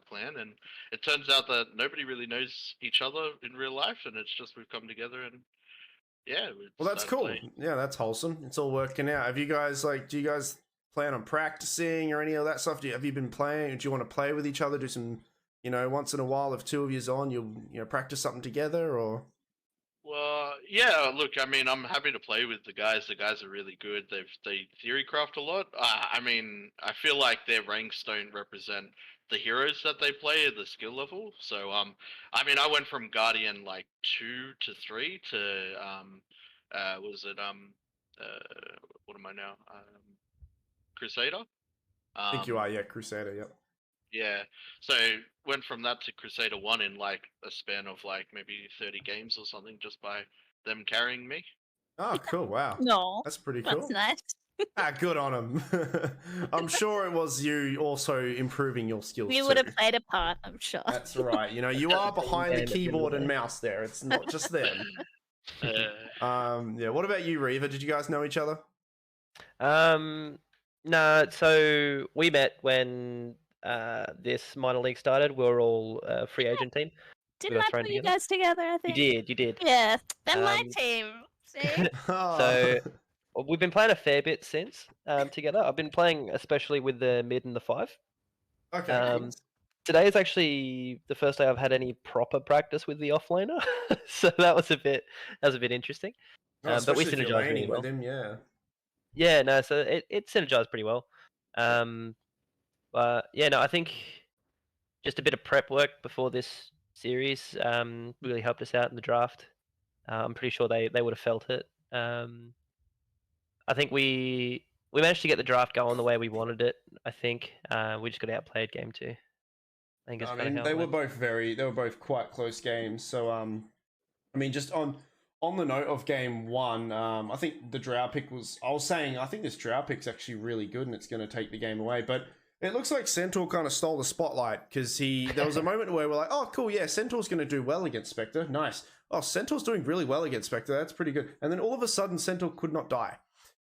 Speaker 6: clan, and it turns out that nobody really knows each other in real life, and it's just we've come together and yeah, we
Speaker 2: Well, that's
Speaker 6: started
Speaker 2: cool.
Speaker 6: playing.
Speaker 2: Yeah, that's wholesome. It's all working out. Have you guys do you guys plan on practicing or any of that stuff? Have you been playing? Do you want to play with each other? Do some, once in a while, if two of you's on, you'll practice something together or?
Speaker 6: Well, yeah. Look, I mean, I'm happy to play with the guys. The guys are really good. They theory craft a lot. I mean, I feel like their ranks don't represent the heroes that they play at the skill level. So, I mean, I went from Guardian like 2 to 3 to was it what am I now? Crusader.
Speaker 2: I think you are,
Speaker 6: Um,
Speaker 2: yeah, Crusader, yep.
Speaker 6: Yeah. So went from that to Crusader 1 in like a span of like maybe 30 games or something just by them carrying me.
Speaker 2: Oh, cool, wow.
Speaker 4: No,
Speaker 2: That's pretty
Speaker 4: that's
Speaker 2: cool.
Speaker 4: nice.
Speaker 2: Good on him. I'm sure it was you also improving your skills
Speaker 4: We
Speaker 2: too.
Speaker 4: would have played a part, I'm sure.
Speaker 2: That's right. You are behind the keyboard and mouse there. It's not just them. Yeah, what about you, Reva? Did you guys know each other?
Speaker 7: No, so we met when this minor league started. We were all a free agent team.
Speaker 4: Didn't
Speaker 7: got
Speaker 4: I
Speaker 7: thrown
Speaker 4: put you
Speaker 7: together.
Speaker 4: guys together, I
Speaker 7: You
Speaker 4: think?
Speaker 7: did.
Speaker 4: Yeah, then my
Speaker 7: Um,
Speaker 4: team. See?
Speaker 7: So we've been playing a fair bit since together. I've been playing especially with the mid and the 5.
Speaker 2: Okay.
Speaker 7: Um, Today is actually the first day I've had any proper practice with the offlaner, so that was a bit interesting. But we
Speaker 2: Especially if you're
Speaker 7: synergized really
Speaker 2: laning
Speaker 7: well.
Speaker 2: with him, yeah.
Speaker 7: Yeah, no, so it synergized pretty well. But yeah, no, I think just a bit of prep work before this series really helped us out in the draft. I'm pretty sure they would have felt it. I think we managed to get the draft going the way we wanted it. I think we just got outplayed game 2. I think it's
Speaker 2: I
Speaker 7: kind of
Speaker 2: mean,
Speaker 7: how
Speaker 2: they
Speaker 7: it
Speaker 2: were
Speaker 7: went.
Speaker 2: both quite close games. So, I mean, just on the note of game 1, I think the Drow pick I was saying, I think this Drow pick's actually really good and it's going to take the game away. But it looks like Centaur kind of stole the spotlight because there was a moment where we're like, oh, cool, yeah, Centaur's going to do well against Spectre. Nice. Oh, Centaur's doing really well against Spectre. That's pretty good. And then all of a sudden, Centaur could not die.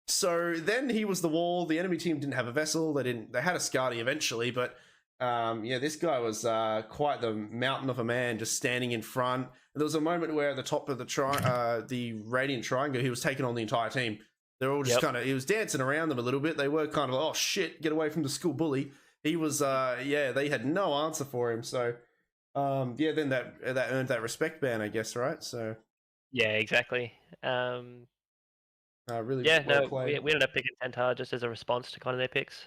Speaker 2: So then he was the wall. The enemy team didn't have a vessel. They had a Skadi eventually, but yeah, this guy was quite the mountain of a man, just standing in front. There was a moment where at the top of the Radiant Triangle, he was taking on the entire team. They're all just kind of, he was dancing around them a little bit. They were kind of, oh shit, get away from the school bully. He was, yeah, they had no answer for him. So, yeah, then that earned that respect ban, I guess, right? So,
Speaker 7: Yeah, exactly.
Speaker 2: really
Speaker 7: Yeah,
Speaker 2: well
Speaker 7: no,
Speaker 2: played.
Speaker 7: we ended up picking Tentar just as a response to kind of their picks.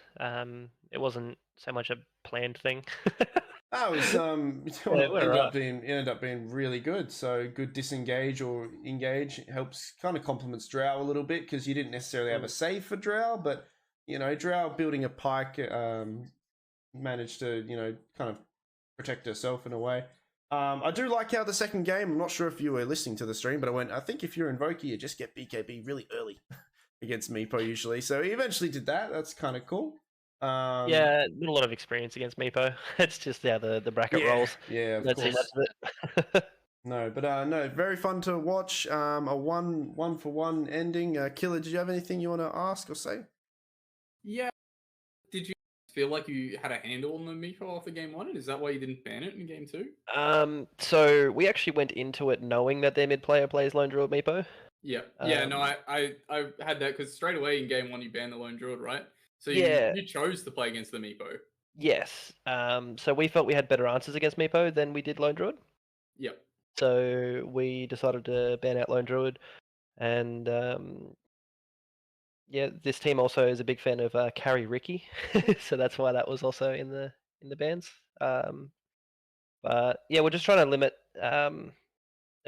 Speaker 7: It wasn't so much a planned thing.
Speaker 2: That was it ended up being really good. So good disengage or engage helps, kind of complements Drow a little bit because you didn't necessarily have a save for Drow, but Drow building a pike managed to kind of protect herself in a way. I do like how the second game, I'm not sure if you were listening to the stream, but I think if you're Invoker, you just get BKB really early against Meepo usually. So he eventually did that. That's kind of cool.
Speaker 7: Yeah, not a lot of experience against Meepo. It's just the bracket rolls.
Speaker 2: Yeah, of
Speaker 7: Don't see
Speaker 2: course.
Speaker 7: much of it.
Speaker 2: No, but no, very fun to watch. A one for one ending. Killer, did you have anything you want to ask or say?
Speaker 1: Yeah. Did you feel like you had a handle on the Meepo after game 1? Is that why you didn't ban it in game 2?
Speaker 7: So we actually went into it knowing that their mid player plays Lone Druid Meepo.
Speaker 1: Yeah. Yeah, no, I had that because straight away in game 1 you banned the Lone Druid, right? So
Speaker 7: Yeah.
Speaker 1: you chose to play against the Meepo.
Speaker 7: Yes. So we felt we had better answers against Meepo than we did Lone Druid.
Speaker 1: Yep.
Speaker 7: So we decided to ban out Lone Druid, and yeah, this team also is a big fan of Carry Ricky, so that's why that was also in the bans. But yeah, we're just trying to limit a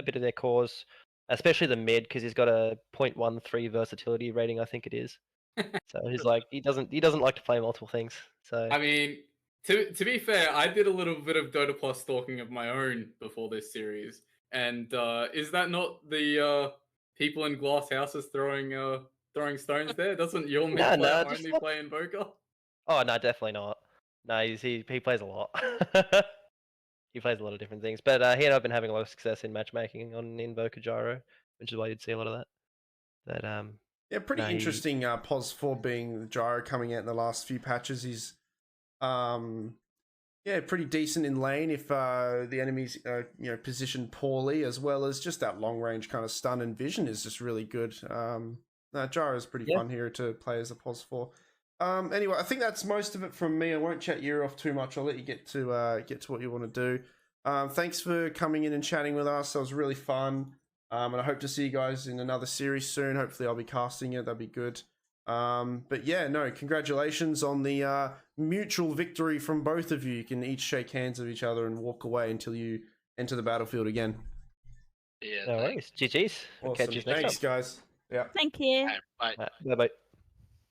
Speaker 7: bit of their cores, especially the mid, because he's got a 0.13 versatility rating, I think it is. So he's like he doesn't like to play multiple things. So
Speaker 1: I mean, to be fair, I did a little bit of Dota Plus stalking of my own before this series, and is that not the people in glass houses throwing stones there? Doesn't your mid
Speaker 7: No,
Speaker 1: player
Speaker 7: just
Speaker 1: only
Speaker 7: not-
Speaker 1: play Invoker?
Speaker 7: Oh no, definitely not. No, he plays a lot. He plays a lot of different things, but he and I've been having a lot of success in matchmaking on Invoker Gyro, which is why you'd see a lot of that. But
Speaker 2: Yeah, pretty
Speaker 7: no,
Speaker 2: interesting. Pos 4 being the Gyro coming out in the last few patches is, yeah, pretty decent in lane if the enemies positioned poorly, as well as just that long range kind of stun and vision is just really good. No, Gyro is pretty fun here to play as a Pos 4. Anyway, I think that's most of it from me. I won't chat you off too much. I'll let you get to what you want to do. Thanks for coming in and chatting with us. That was really fun. And I hope to see you guys in another series soon. Hopefully I'll be casting it. That'd be good. But yeah, no, congratulations on the mutual victory from both of you. You can each shake hands with each other and walk away until you enter the battlefield again.
Speaker 6: Yeah.
Speaker 7: no worries. GG's. We'll
Speaker 2: Awesome.
Speaker 7: catch you next
Speaker 2: Thanks,
Speaker 7: time.
Speaker 2: guys. Yeah.
Speaker 4: Thank you.
Speaker 6: Bye.
Speaker 7: Bye bye.